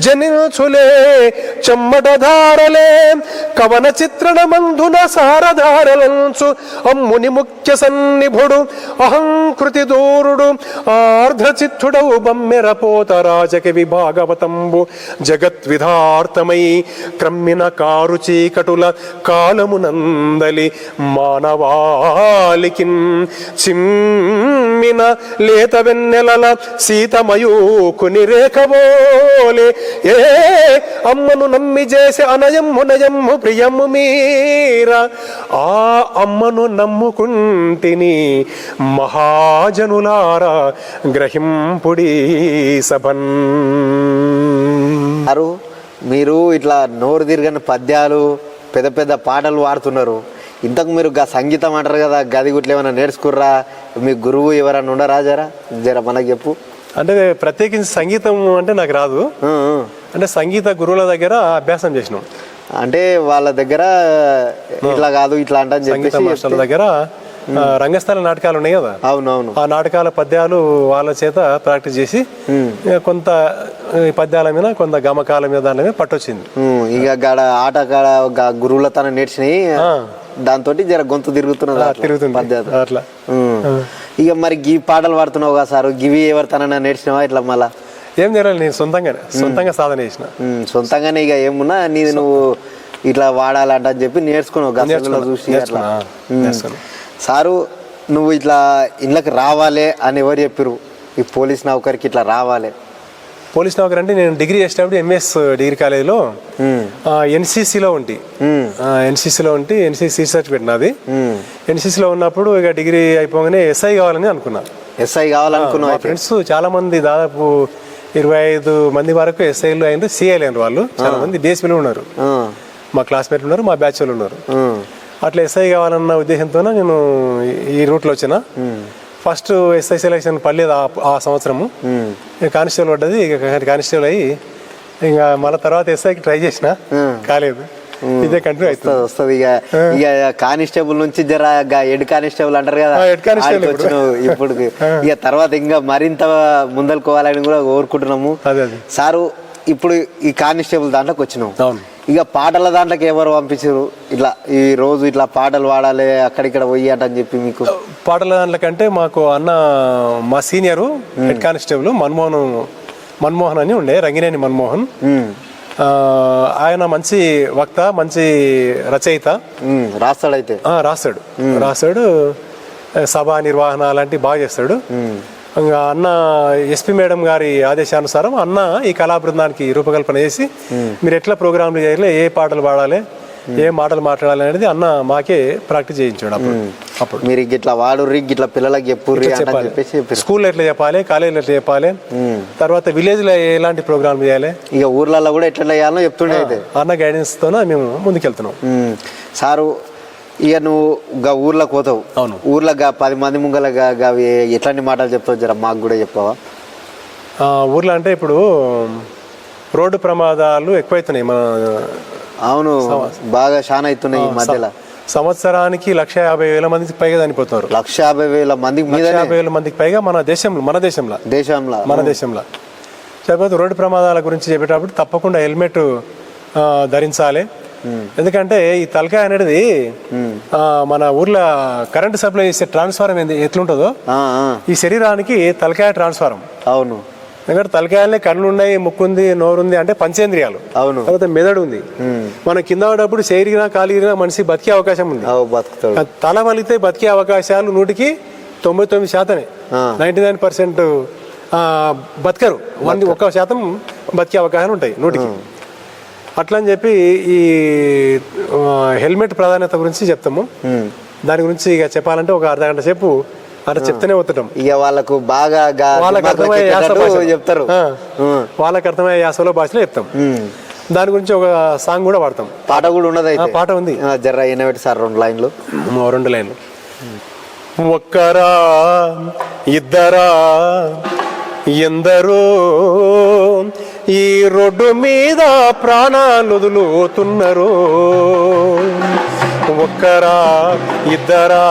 జనించులే చెమ్మటధారలే కవన చిత్రణ మందున సారధారలంచు అమ్ముని ముఖ్య సన్నిభుడు అహంకృతి దూరుడు ఆర్ధచిత్తుడవు బమ్మెరపోత రాజకవి భాగవతంబు జగద్విధార్థమై క్రమ్మిన కారు చీకటుల కాలమునందలి మానవాళికిన్ చిమ్మిన లేత వెన్నెలల సీతమయూకుని రేఖబోలే ఏ అమ్మను నమ్మి చేసే అనయమ్ము నయమ్ము ప్రియమ్ము మీర ఆ అమ్మను నమ్ముకుంటిని మహాజనులారా గ్రహింపుడి సభన్. మీరు ఇట్లా నోరు తిరగని పద్యాలు పెద్ద పెద్ద పాటలు పాడుతున్నారు. ఇంతకు మీరు సంగీతం అంటారు కదా, గది గుట్లు ఏమైనా నేర్చుకుర్రా? మీ గురువు ఎవరన్నా ఉండరా? జర మనకు చెప్పు. అంటే ప్రత్యేకించి సంగీతం అంటే నాకు రాదు. అంటే సంగీత గురువుల దగ్గర అభ్యాసం చేసినాం. అంటే వాళ్ళ దగ్గర ఇట్లా కాదు ఇట్లా అంటే సంగీత మాస్టర్ల దగ్గర రంగస్థల నాటకాలు ఉన్నాయి కదా, అవునవును, ఆ నాటకాల పద్యాలు వాళ్ళ చేత ప్రాక్టీస్ చేసి కొంత పద్యాల మీద కొంత గమకాల మీద దాని మీద పట్టొచ్చింది. ఇక గాడ ఆట కాడ గురువుల తన నేర్చినాయి, దాంతో జర గొంతు తిరుగుతున్నది అట్లా. ఇక మరి గివి పాటలు పాడుతున్నావు కదా సార్, గివి ఎవరితోనైనా నేర్చినావా ఇట్లా? మళ్ళా ఏం నేర్వాలి, నేను సొంతంగా సాధన చేసిన. సొంతంగానే ఇక ఏమున్నా నీది నువ్వు ఇట్లా వాడాలంట అని చెప్పి నేర్చుకున్నావు చూసి అట్లా. సారు నువ్వు ఇట్లా ఇళ్ళకి రావాలి అని ఎవరు చెప్పారు? ఈ పోలీస్ నౌకరికి ఇట్లా రావాలి. పోలీస్ నౌకర్ అంటే నేను డిగ్రీ చేసేటప్పుడు ఎంఎస్ డిగ్రీ కాలేజీలో ఎన్సీసీలో ఉండి ఎన్సీసీ సర్టిఫికేట్ నాది. ఎన్సీసీలో ఉన్నప్పుడు ఇక డిగ్రీ అయిపోగానే ఎస్ఐ కావాలని అనుకున్నా. ఎస్ఐ కావాలనుకున్నా. ఫ్రెండ్స్ చాలా మంది దాదాపు 25 మంది వరకు ఎస్ఐలు అయినారు, సిఐలు అయినారు. వాళ్ళు చాలా మంది డిఎస్పీలు ఉన్నారు, మా క్లాస్మేట్లు ఉన్నారు, మా బ్యాచ్ వాళ్ళు ఉన్నారు. అట్లా ఎస్ఐ కావాలన్న ఉద్దేశంతో నేను ఈ రూట్లో వచ్చిన. ఫస్ట్ ఎస్ఐ సెలక్షన్ పడలేదు ఆ సంవత్సరము, కానిస్టేబుల్ పడ్డది. ఇక కానిస్టేబుల్ అయ్యి ఇంకా మళ్ళీ తర్వాత ఎస్ఐకి ట్రై చేసిన, కాలేదు. ఇదే కంటిన్యూ అవుతుంది వస్తుంది. ఇక కానిస్టేబుల్ నుంచి జర హెడ్ కానిస్టేబుల్ అంటారు కదా, ఇప్పుడు ఇక తర్వాత ఇంకా మరింత ముందలుకోవాలని కూడా కోరుకుంటున్నాము. సారు ఇప్పుడు ఈ కానిస్టేబుల్ దాంట్లోకి వచ్చినాం. ఇక పాటల దాంట్లోకి ఎవరు పంపించారు? ఇట్లా ఈ రోజు ఇట్లా పాటలు పాడాలి అక్కడిక్కడ పోయి అని చెప్పి మీకు? పాటల దాంట్లోకంటే మాకు అన్న మా సీనియరు హెడ్ కానిస్టేబుల్ మన్మోహన్ అని ఉండే, రంగినేని మన్మోహన్. ఆయన మంచి వక్త, మంచి రచయిత, రాస్తాడు. సభా నిర్వహణ అలాంటివి బాగా చేస్తాడు. ఇంకా అన్న ఎస్పీ మేడం గారి ఆదేశానుసారం అన్న ఈ కళా బృందానికి రూపకల్పన చేసి మీరు ఎట్లా ప్రోగ్రాంలు చేయాలి, ఏ పాటలు పాడాలి, ఏ మాటలు మాట్లాడాలి అనేది అన్న మాకే ప్రాక్టీస్ చేయించాడు. అప్పుడు మీరు ఇట్లా వాడుర్రి, ఇట్లా పిల్లలకి చెప్పు, స్కూల్లో ఎట్లా చెప్పాలి, కాలేజీలో ఎట్లా చెప్పాలి, తర్వాత విలేజ్ లో ఎలాంటి ప్రోగ్రామ్ చేయాలి, ఇక ఊర్లలో కూడా ఎట్లా చేయాలో చెప్తుండే. అన్న గైడెన్స్ తోనే మేము ముందుకెళ్తున్నాం. సారు ఇక నువ్వు ఊర్లోకి పోతావు, ఊర్లో 10 మంది ముంగల ఎట్లాంటి మాటలు చెప్తావు జర మాకు కూడా చెప్పవా? ఊర్లో అంటే ఇప్పుడు రోడ్డు ప్రమాదాలు ఎక్కువైతున్నాయి మన. అవును, బాగా చాలా అవుతున్నాయి ఈ మధ్యలో. సంవత్సరానికి 150,000 మందికి పైగా చనిపోతున్నారు. 150,000 మందికి 150,000 మందికి పైగా మన దేశంలో చనిపోతే. రోడ్డు ప్రమాదాల గురించి చెప్పేటప్పుడు తప్పకుండా హెల్మెట్ ధరించాలి. ఎందుకంటే ఈ తలకాయ అనేది మన ఊర్లో కరెంట్ సప్లై చేసే ట్రాన్స్ఫారం ఎట్లుంటుందో ఈ శరీరానికి తలకాయ ట్రాన్స్ఫారం. అవును, ఎందుకంటే తలకాయలనే కళ్ళు ఉన్నాయి, ముక్కుంది, నోరుంది, అంటే పంచేంద్రియాలు. అవును, తర్వాత మెదడు ఉంది. మనం కింద పడ్డప్పుడు శరీరం కాలిగినా మనిషి బతికే అవకాశం ఉంది. తల వలితే బతికే అవకాశాలు 99%. 99% బతకరు, 1% బతికే అవకాశాలు ఉంటాయి 100కి. అట్లా అని చెప్పి ఈ హెల్మెట్ ప్రాధాన్యత గురించి చెప్తాము. దాని గురించి ఇక చెప్పాలంటే ఒక అర్ధగంట సేపు అట్లా చెప్తూనే పోతుంటాం. ఇక వాళ్ళకు బాగా వాళ్ళకి అర్థమయ్యే చెప్తారు, వాళ్ళకి అర్థమయ్యే యాసలో భాషలో చెప్తాం. దాని గురించి ఒక సాంగ్ కూడా పాడతాం. పాట కూడా ఉన్నది? పాట ఉంది. జర్రా ఎన్నబెట్టి సార్ 2 లైన్లు. 2 లైన్లు. ఒక్కరా ఇద్దరా ఎందరో ఈ రోడ్డు మీద ప్రాణాలు వదులుతున్నారు, ఒక్కరా ఇద్దరా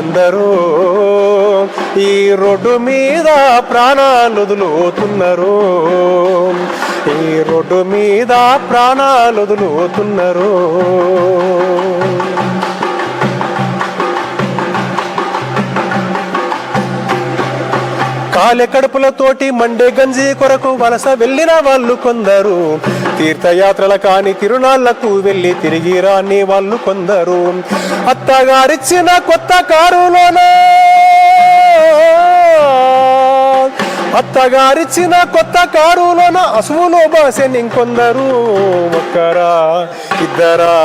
ఎందరో ఈ రోడ్డు మీద ప్రాణాలు వదులుతున్నారు, ఈ రోడ్డు మీద ప్రాణాలు వదులుతున్నారు. కాలె కడుపులతోటి మండే గంజి కొరకు వలస వెళ్ళిన వాళ్ళు కొందరు, తీర్థయాత్రల కాని తిరునాళ్లకు వెళ్ళి తిరిగి రాని వాళ్ళు కొందరు, అత్తగారిచ్చిన కొత్త కారులోన అత్తగారిచ్చిన కొత్త కారులోన అసువులో బాసెన్ ఇంకొందరు. ఒక్కరా ఇద్దరా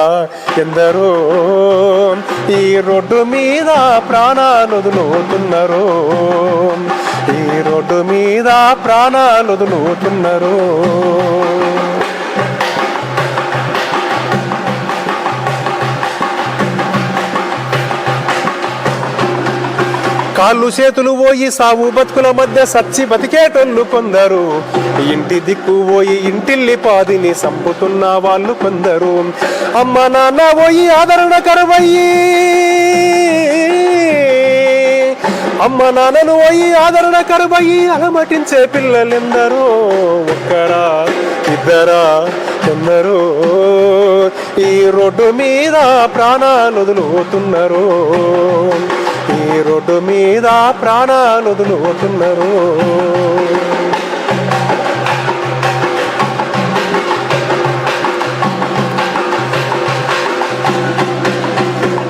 ఎందరో ఈ రోడ్డు మీద ప్రాణాలు వదులుతున్నారు, ఈ రోడ్డు మీద ప్రాణాలు వదులుతున్నారు. కాళ్ళు చేతులు పోయి సాగు బతుకుల మధ్య సచ్చి బతికేటోళ్ళు కొందరు, ఇంటి దిక్కు పోయి ఇంటిల్లి పాదిని సంపుతున్న వాళ్ళు కొందరు, అమ్మ నాన్న పోయి ఆదరణ కరువయ్యి అమ్మ నాన్నను పోయి ఆదరణ కరువయ్యి అలమటించే పిల్లలెందరో. ఒక్కరా ఇద్దరా ఎందరో ఈ రోడ్డు మీద ప్రాణాలు వదులుతున్నారు, ఈ రోడ్డు మీద ప్రాణాలు వదులుతున్నారు.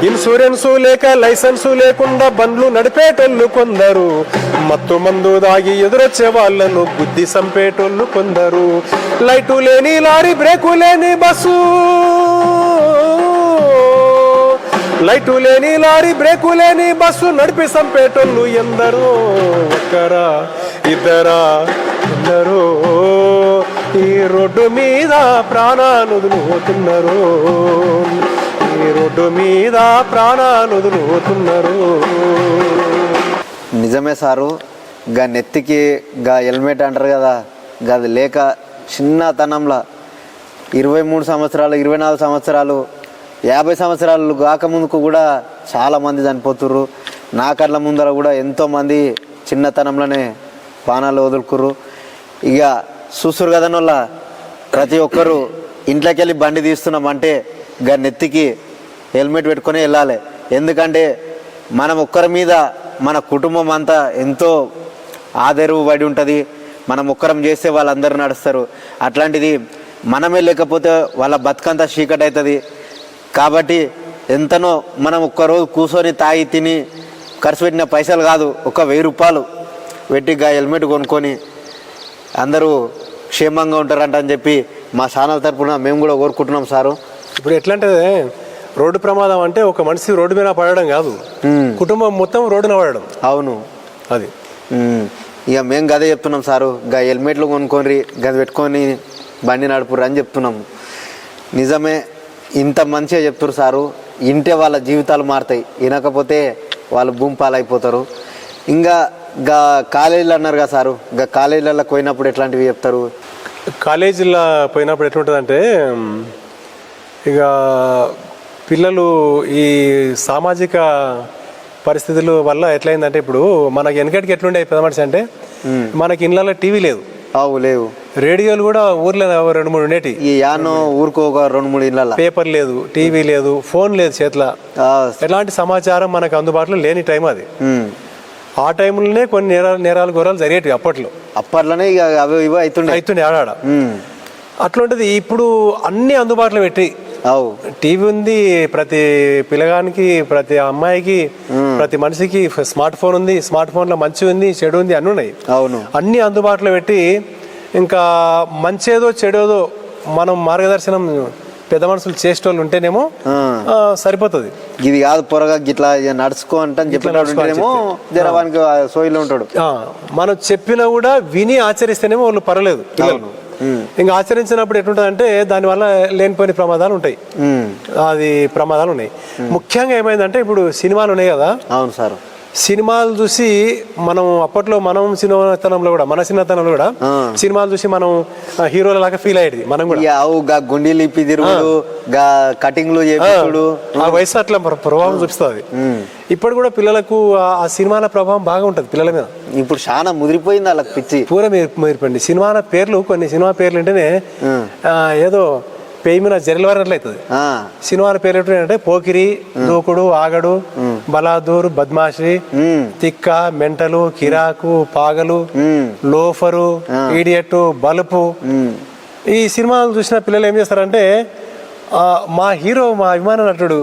ఇన్సూరెన్సు లేక లైసెన్సు లేకుండా బండ్లు నడిపేటోళ్ళు కొందరు, మత్తు మందు దాగి ఎదురొచ్చే వాళ్ళను బుద్ధి సంపేటోళ్ళు కొందరు, లైటు లేని లారీ బ్రేకు లేని బస్సు లైటు లేని లారీ బ్రేకు లేని బస్సు నడిపి సంపేటోళ్ళు ఎందరో. ఒక్కరా ఇద్దరా ఎందరో ఈ రోడ్డు మీద ప్రాణాలు వదులుతున్నారు, ఈ రోడ్డు మీద ప్రాణాలు వదులుతున్నారు. నిజమే సారు, గా నెత్తికి గా హెల్మెట్ అంటారు కదా, గది లేక చిన్నతనంలో 23 సంవత్సరాలు 24 సంవత్సరాలు 50 సంవత్సరాలు కాకముందుకు కూడా చాలామంది చనిపోతుర్రు. నా కళ్ళ ముందర కూడా ఎంతోమంది చిన్నతనంలోనే ప్రాణాలు వదులుకుర్రు. ఇక చూసురు కదనోళ్ళ ప్రతి ఒక్కరు ఇంట్లోకి వెళ్ళి బండి తీస్తున్నామంటే గా నెత్తికి హెల్మెట్ పెట్టుకొని వెళ్ళాలి. ఎందుకంటే మనం ఒక్కరి మీద మన కుటుంబం అంతా ఎంతో ఆదరవు పడి ఉంటుంది. మనం ఒక్కరం చేస్తే వాళ్ళందరూ నడుస్తారు. అట్లాంటిది మనమే లేకపోతే వాళ్ళ బతుకంతా చీకటి అవుతుంది. కాబట్టి ఎంతనో మనం ఒక్కరోజు కూర్చొని తాగి తిని ఖర్చు పెట్టిన పైసలు కాదు, ఒక 1000 రూపాయలు పెట్టి గా హెల్మెట్ కొనుక్కొని అందరూ క్షేమంగా ఉంటారంట అని చెప్పి మా ఛానల్ తరపున మేము కూడా కోరుకుంటున్నాం సారు. ఇప్పుడు ఎట్లా అంటే రోడ్డు ప్రమాదం అంటే ఒక మనిషి రోడ్డు మీద పడడం కాదు, కుటుంబం మొత్తం రోడ్డున పడడం. అవును, అది ఇక మేము గదే చెప్తున్నాం సారు, గా హెల్మెట్లు కొనుక్కొని గది పెట్టుకొని బండి నడుపురు అని చెప్తున్నాము. నిజమే, ఇంత మంచిగా చెప్తున్నారు సారు. ఇంటే వాళ్ళ జీవితాలు మారుతాయి, వినకపోతే వాళ్ళు భూమి పాలైపోతారు. ఇంకా గా కాలేజీలు అన్నారు కదా సారు, గా కాలేజీలలో పోయినప్పుడు ఎట్లాంటివి చెప్తారు? కాలేజీలో పోయినప్పుడు ఎట్లుంటుందంటే ఇక పిల్లలు ఈ సామాజిక పరిస్థితుల వల్ల ఎట్లయిందంటే, ఇప్పుడు మనకి వెనకటికి ఎట్లుండే పెద్ద మనిషి అంటే మనకి ఇళ్ళలో టీవీ లేదు, లేవు, రేడియోలు కూడా ఊర్లో 2-3 ఉండేటి. ఈ యానో ఊరుకో ఒక 2-3 ఇళ్ళ పేపర్ లేదు, టీవీ లేదు, ఫోన్ లేదు చేతిలో. ఎలాంటి సమాచారం మనకు అందుబాటులో లేని టైం అది. ఆ టైంలోనే కొన్ని నేరాలు ఘోరాలు జరిగేటివి అప్పట్లోనే ఇక అవి ఇవి అవుతుండే ఆడాడ. అట్లాంటిది ఇప్పుడు అన్ని అందుబాటులో పెట్టి టీవీ ఉంది, ప్రతి పిల్లగానికి ప్రతి అమ్మాయికి ప్రతి మనిషికి స్మార్ట్ ఫోన్ ఉంది. స్మార్ట్ ఫోన్ లో మంచి ఉంది, చెడు ఉంది, అన్ని ఉన్నాయి. అవును, అన్ని అందుబాటులో పెట్టి ఇంకా మంచేదో చెడేదో మనం మార్గదర్శనం పెద్ద మనుషులు చేసేటోళ్ళు ఉంటేనేమో సరిపోతుంది. ఇది కాదు పొరగా గిట్లా నడుచుకో అంటే చెప్పినేమో జరవానికి సోయిలో ఉంటాడు. మనం చెప్పినా కూడా విని ఆచరిస్తేనేమో వాళ్ళు పర్వాలేదు పిల్లలు. ఇంకా ఆచరించినప్పుడు ఎట్లుంటదంటే దానివల్ల లేనిపోయిన ప్రమాదాలు ఉంటాయి. ప్రమాదాలు ఉన్నాయి. ముఖ్యంగా ఏమైందంటే ఇప్పుడు సినిమాలు ఉన్నాయి కదా. అవును సార్, సినిమాలు చూసి మనం అప్పట్లో మన చిన్నతనంలో కూడా సినిమాలు చూసి మనం హీరోల లాగా ఫీల్ అయ్యేది మనం కూడా. ఇక అవు గా గుండీలు ఇప్పి తిరుగుడు, గా కటింగ్లు చేపించుడు, ఆ వయసు అట్లా ప్రభావం చూపిస్తుంది. ఇప్పుడు కూడా పిల్లలకు ఆ సినిమాల ప్రభావం బాగా ఉంటుంది పిల్లల మీద. ఇప్పుడు చాలా ముదిరిపోయింది వాళ్ళకి పిచ్చి. పూర మీరిపోయింది సినిమాల పేర్లు. కొన్ని సినిమా పేర్లు అంటేనే ఏదో పేయి మీద జరలవారినట్లు అవుతుంది. సినిమాల పేర్లు అంటే పోకిరి, దూకుడు, ఆగడు, బలాదూర్, బద్మాషి, తిక్క, మెంటలు, కిరాకు, పాగలు, లోఫరు, ఈడియట్, బలుపు. ఈ సినిమాలు చూసిన పిల్లలు ఏం చేస్తారంటే మా హీరో, మా అభిమాన నటుడు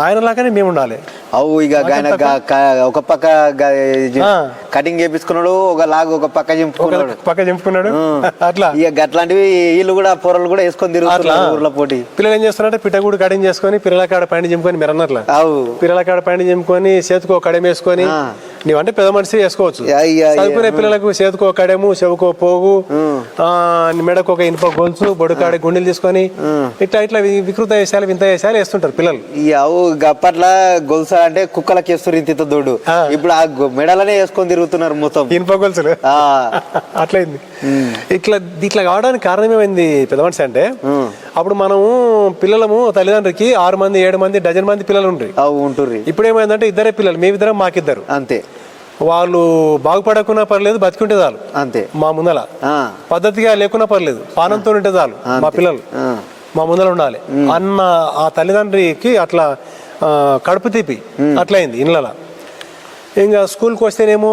ఆయన లాగానే మేము ఉండాలి. అవు ఇక ఆయన ఒక పక్క కటింగ్ చేపించుకున్నాడు, ఒక లాగా ఒక పక్క చింపుకున్నాడు అట్లా. ఇక అట్లాంటివి వీళ్ళు కూడా పొరలు కూడా వేసుకొని తిరుగుతున్నారు ఊర్లో పోటీ. పిల్లలు ఏం చేస్తారంటే పిట్టగూడు కటింగ్ చేసుకొని పిల్లల కాడ పైన చింపుకొని మీరు అన్నట్ల పిల్లల కాడ పైన చింపుకొని చేతుకో కడెం వేసుకొని, నీవంటే పెద్ద మనిషి వేసుకోవచ్చు. చదువుకునే పిల్లలకు చేతుకో కడెము, చెవుకో పోగు, మెడకు ఒక ఇనుప గొలుసు, బొడుకాడ గుండెలు తీసుకొని ఇట్లా ఇట్లా వికృత వేసాలు వింత వేసాలు వేస్తుంటారు పిల్లలు. అవు అప్పట్ల గొలుసు అంటే కుక్కలకి వేస్తారు ఇంత దొడ్డు, ఇప్పుడు ఆ మెడలనే వేసుకొని తిరుగుతున్నారు మొత్తం ఇనుప గొలుసులు. అట్లయింది. ఇట్లా కావడానికి కారణం ఏమైంది పెద్ద మనిషి అంటే, అప్పుడు మనము పిల్లలము తల్లిదండ్రులకి 6 మంది 7 మంది డజన్ మంది పిల్లలు ఉంటుర్రు. ఇప్పుడు ఏమైందంటే ఇద్దరే పిల్లలు, మేమిద్దరం మాకిద్దరు అంతే. వాళ్ళు బాగుపడకున్నా పర్లేదు, బతికుంటే చాలు అంతే. మా ముందల పద్ధతిగా లేకున్నా పర్లేదు, పానంతో ఉంటే చాలు మా పిల్లలు మా ముందర ఉండాలి అన్న ఆ తల్లిదండ్రికి అట్లా కడుపు తీపి అట్లయింది ఇళ్ళ. ఇంకా స్కూల్కి వస్తేనేమో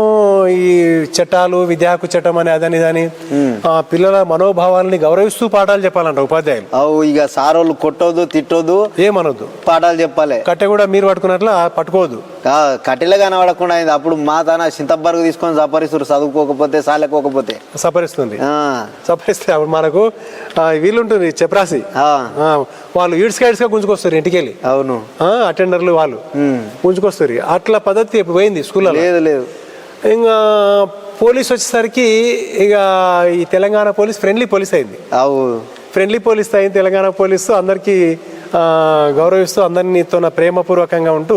ఈ చట్టాలు, విద్యాకు చట్టం అని అదని ఇదని పిల్లల మనోభావాలని గౌరవిస్తూ పాఠాలు చెప్పాలంట ఉపాధ్యాయులు. ఇక సారోళ్ళు కొట్టొద్దు, తిట్టొద్దు, ఏమనొద్దు, పాఠాలు చెప్పాలి. కట్టె కూడా మీరు పట్టుకున్నట్లా పట్టుకోవద్దు. కట్టెలే కనబడకుండా అయింది. అప్పుడు మా తాన చింతబర్గు తీసుకొని సపరిస్తారు, చదువుకోకపోతే సాలేకోకపోతే సపరిస్తుంది. సపరిస్తే అప్పుడు మనకు వీళ్ళుంటుంది చెప్రాసి, వాళ్ళు ఈడ్స్ గా గుంజుకొస్తారు ఇంటికి వెళ్ళి. అవును, అటెండర్లు వాళ్ళు గుంజుకొస్తారు. అట్లా పద్ధతి ఇప్పుడు పోయింది స్కూల్లో. లేదు. ఇంకా పోలీస్ వచ్చేసరికి ఇక ఈ తెలంగాణ పోలీస్ ఫ్రెండ్లీ పోలీస్ అయింది. ఫ్రెండ్లీ పోలీస్ అయింది తెలంగాణ పోలీసు. అందరికీ గౌరవిస్తూ అందరితో ప్రేమపూర్వకంగా ఉంటూ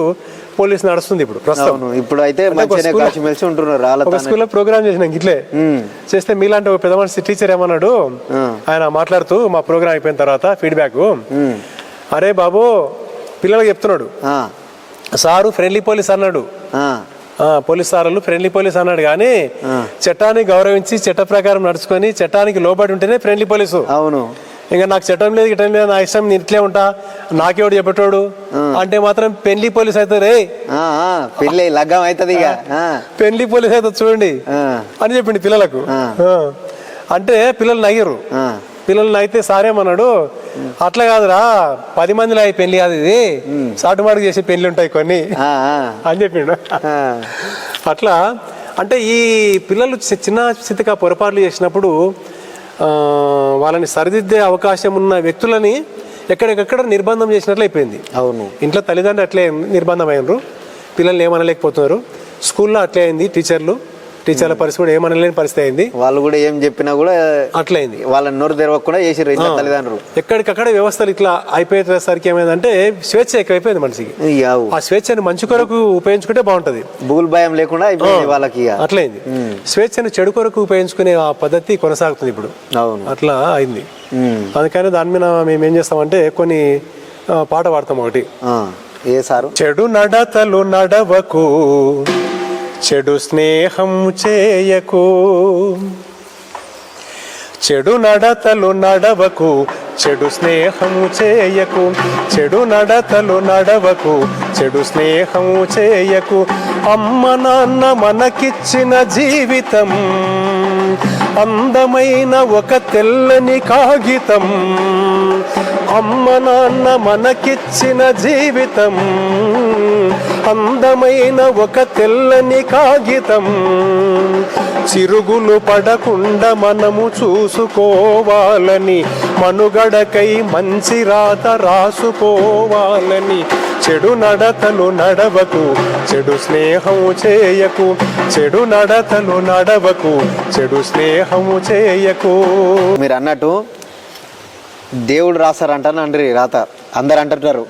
పోలీస్ నడుస్తుంది ఇప్పుడు ప్రస్తుతం. ఇప్పుడు అయితే ఒక స్కూల్లో ప్రోగ్రామ్ చేసిన ఇట్లే చేస్తే మీలాంటి ఒక పెద్ద మనిషి టీచర్ ఏమన్నాడు, ఆయన మాట్లాడుతూ మా ప్రోగ్రామ్ అయిపోయిన తర్వాత ఫీడ్బ్యాక్, అరే బాబు పిల్లలకు చెప్తున్నాడు, సారు ఫ్రెండ్లీ పోలీస్ అన్నాడు, పోలీస్ సార్లు ఫ్రెండ్లీ పోలీస్ అన్నాడు, కానీ చట్టాన్ని గౌరవించి చట్ట ప్రకారం నడుచుకొని చట్టానికి లోబడి ఉంటేనే ఫ్రెండ్లీ పోలీసు. అవును, ఇంకా నాకు చట్టం లేదు గిట్టం లేదు, నా ఇష్టం నేను ఇట్లే ఉంటా, నాకేవాడు చెప్పేటోడు అంటే మాత్రం పెళ్లి పోలీస్ అవుతారు. పెళ్లి లగ్గం అవుతుంది, పెళ్లి పోలీస్ అవుతుంది చూడండి అని చెప్పింది పిల్లలకు. అంటే పిల్లలు నయ్యరు. పిల్లలు అయితే సారేమన్నాడు, అట్లా కాదురా 10 మందిలో అయి పెళ్లి కాదు, ఇది సాటుమాటుకు చేసే పెళ్లి ఉంటాయి కొన్ని అని చెప్పిండు. అట్లా అంటే ఈ పిల్లలు చిన్న స్థితిగా పొరపాట్లు చేసినప్పుడు వాళ్ళని సరిదిద్దే అవకాశం ఉన్న వ్యక్తులని ఎక్కడికక్కడ నిర్బంధం చేసినట్లు అయిపోయింది. అవును, ఇంట్లో తల్లిదండ్రులు అట్లే నిర్బంధం అయినరు, పిల్లల్ని ఏమనలేకపోతున్నారు. స్కూల్లో అట్లే అయింది, టీచర్ల పరిస్థితి కూడా ఏమనలేని పరిస్థితి అయింది. వాళ్ళు కూడా ఏం చెప్పినా కూడా అట్లయింది, వాళ్ళని నోరు తెరవకుండా చేసిర్రు తల్లిదండ్రులు. ఎక్కడికక్కడ వ్యవస్థలు ఇట్లా అయిపోయేసరికి ఏమైందంటే స్వేచ్ఛ ఎక్కువైపోయింది మనిషికి. ఆ స్వేచ్ఛని మంచి కొరకు ఉపయోగించుకుంటే బాగుంటది, బుగులు భయం లేకుండా వాళ్ళకి అట్లయింది. స్వేచ్ఛని చెడు కొరకు ఉపయోగించుకునే ఆ పద్ధతి కొనసాగుతుంది ఇప్పుడు. అట్లా అయింది. అందుకని దాని మీద మేము ఏం చేస్తామంటే కొన్ని పాట పాడతాం. ఒకటి, ఏ సారు, చెడు నడతలు నడవకు, చెడు స్నేహం చేయకు, చెడు నడతలు నడవకు, చెడు స్నేహము చేయకు, చెడు నడతలు నడవకు, చెడు స్నేహము చేయకు. అమ్మ నాన్న మనకిచ్చిన జీవితం అందమైన ఒక తెల్లని కాగితం, అమ్మ నాన్న మనకిచ్చిన జీవితం అందమైన ఒక తెల్లని కాగితం. చిరుగులు పడకుండా మనము చూసుకోవాలని, మనుగడకై మంచి రాత రాసుకోవాలని. చెడు నడతలు నడవకు, చెడు స్నేహము చేయకు, చెడు నడతలు నడవకు, చెడు స్నేహము చేయకు. మీరు అన్నట్టు దేవుడు రాస్తారంటారు రాత అందరు అంటుంటారు,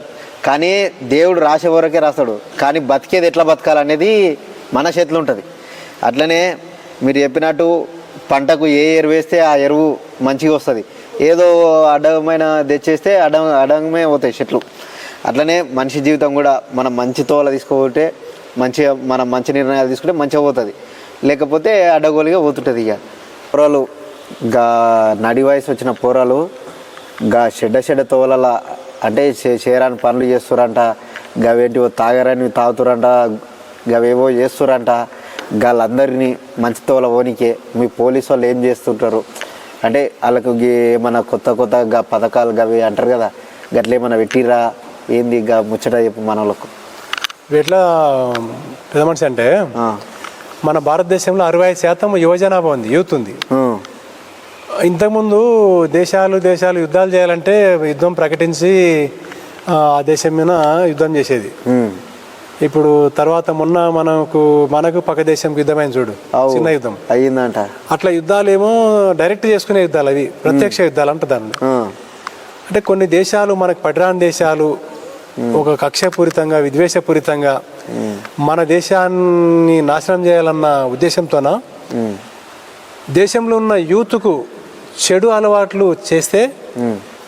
కానీ దేవుడు రాసే వరకే రాస్తాడు, కానీ బతికేది ఎట్లా బతకాలనేది మన చేతిలో ఉంటుంది. అట్లనే మీరు చెప్పినట్టు పంటకు ఏ ఎరువు వేస్తే ఆ ఎరువు మంచిగా వస్తుంది, ఏదో అడ్డమైన తెచ్చేస్తే అడ్డమే పోతాయి చెట్లు. అట్లనే మనిషి జీవితం కూడా మనం మంచి తోల తీసుకోబోతే మంచిగా, మనం మంచి నిర్ణయాలు తీసుకుంటే మంచిగా పోతుంది, లేకపోతే అడ్డగోలుగా పోతుంటుంది. ఇక పోరాలు గా నడి వయసు వచ్చిన పోరాలు గా చెడ్డ తోలల అంటే చేరాని పనులు చేస్తురంట, గవేంటివో తాగరని తాగుతురంట, గవేవో చేస్తురంట. వాళ్ళందరినీ మంచి తోల ఓనికే మీ పోలీసు వాళ్ళు ఏం చేస్తుంటారు అంటే వాళ్ళకు ఏమన్నా కొత్త పథకాలు గవి అంటారు కదా, గట్ల ఏమన్నా పెట్టిరా ఏంది గా ముచ్చట చెప్పు మన వాళ్ళకు. ఎట్లా పెద్ద మనిషి అంటే మన భారతదేశంలో 65% యువజనాభా ఉంది, యూత్ ఉంది. ఇంతకుముందు దేశాలు యుద్ధాలు చేయాలంటే యుద్ధం ప్రకటించి ఆ దేశం మీద యుద్ధం చేసేది. ఇప్పుడు తర్వాత మొన్న మనకు పక్క దేశంకి యుద్ధమైంది చూడు, చిన్న యుద్ధం అయ్యిందంట. అట్లా యుద్ధాలు ఏమో డైరెక్ట్ చేసుకునే యుద్ధాలు, అవి ప్రత్యక్ష యుద్ధాలు అంట దాన్ని. అంటే కొన్ని దేశాలు మనకు పడిరాని దేశాలు ఒక కక్షపూరితంగా విద్వేషపూరితంగా మన దేశాన్ని నాశనం చేయాలన్న ఉద్దేశంతోన దేశంలో ఉన్న యూత్కు చెడు అలవాట్లు చేస్తే,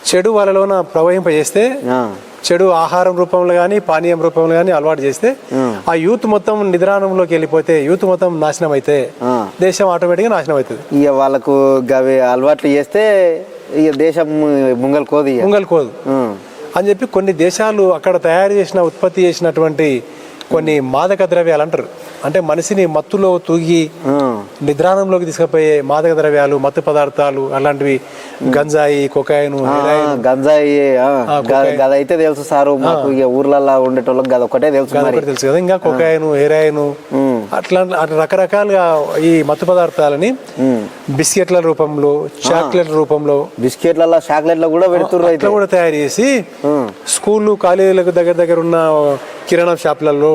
చెడు వాళ్ళలోన ప్రవహింపజేస్తే, చెడు ఆహారం రూపంలో కానీ పానీయం రూపంలో కానీ అలవాటు చేస్తే ఆ యూత్ మొత్తం నిద్రానంలోకి వెళ్ళిపోతే, యూత్ మొత్తం నాశనం అయితే దేశం ఆటోమేటిక్గా నాశనం అవుతుంది. ఇక వాళ్ళకు గవి అలవాట్లు చేస్తే ఇక దేశం ముంగల్కోదు అని చెప్పి కొన్ని దేశాలు అక్కడ తయారు చేసిన ఉత్పత్తి చేసినటువంటి కొన్ని మాదక ద్రవ్యాలు అంటారు, అంటే మనిషిని మత్తులో తూగి నిద్రానంలోకి తీసుకుపోయే మాదక ద్రవ్యాలు, మత్తు పదార్థాలు అలాంటివి, గంజాయి, కొకాయిన్, గంజాయి అయితే తెలుసు సారు, మాకు ఇక ఊర్లలో ఉండేటోళ్ళకి గది ఒకటే తెలుసు కదా. ఇంకా కొకాయిన్, హెరాయిన్ అట్లా రకరకాలుగా ఈ మత్తు పదార్థాలని బిస్కెట్ల రూపంలో, చాక్లెట్ రూపంలో, బిస్కెట్లలో చాక్లెట్లు కూడా పెడుతున్నారు, ఇట్లా కూడా తయారు చేసి స్కూళ్ళు కాలేజీలకు దగ్గర ఉన్న కిరాణా షాపులలో,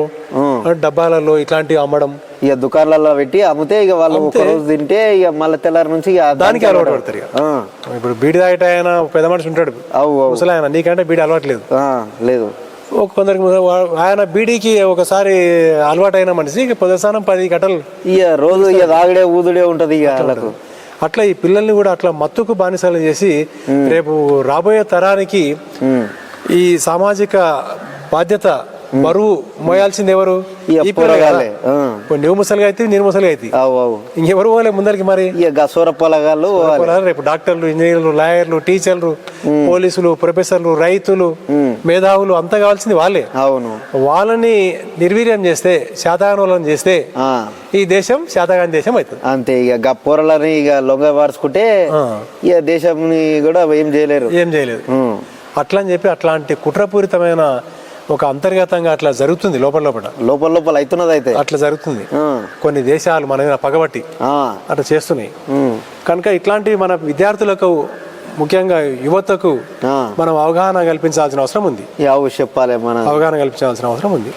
డబ్బాలలో ఇట్లాంటివి అమ్మడం, ఇక దుకాణాలలో పెట్టి అమ్మితే ఇక వాళ్ళు ఒక రోజు తింటే ఇక మళ్ళీ తెల్లారి నుంచి దానికి అలవాటు పడతారు. ఇప్పుడు బీడి తాగట ఆయన పెద్ద మనిషి ఉంటాడు, ముసలి ఆయన, నీకంటే బీడి అలవాటు లేదు. కొందరికి ఆయన బీడీకి ఒకసారి అలవాటు అయిన మనిషి ఇక పొదసానం 10 గంటలు ఇక రోజు ఇక తాగడే ఊదుడే ఉంటది. ఇక అట్లా ఈ పిల్లల్ని కూడా అట్లా మత్తుకు బానిసలు చేసి రేపు రాబోయే తరానికి ఈ సామాజిక బాధ్యత బరువు మోయాల్సింది ఎవరు? నువ్వు ముసలిగా అయితే నేను ముసలిగా అయితే ఇంకెవరు పోలే ముందరికి. మరి రేపు డాక్టర్లు, ఇంజనీర్లు, లాయర్లు, టీచర్లు, పోలీసులు, ప్రొఫెసర్లు, రైతులు, మేధావులు అంతా కావాల్సింది వాళ్ళే. వాళ్ళని నిర్వీర్యం చేస్తే, శాతగానం చేస్తే ఈ దేశం శాతగాని దేశం అవుతుంది. అంతే. ఇక పోరలని ఇక లొంగ వార్చుకుంటే ఇక దేశం కూడా ఏం చేయలేదు. అట్లా అని చెప్పి అట్లాంటి కుట్రపూరితమైన ఒక అంతర్గతంగా అట్లా జరుగుతుంది, లోపల అవుతున్నది. అయితే అట్లా జరుగుతుంది. కొన్ని దేశాలు మన మీద పగబట్టి అట్లా చేస్తున్నాయి. కనుక ఇట్లాంటివి మన విద్యార్థులకు, ముఖ్యంగా యువతకు మనం అవగాహన కల్పించాల్సిన అవసరం ఉంది. చెప్పాలి, మనం అవగాహన కల్పించాల్సిన అవసరం ఉంది.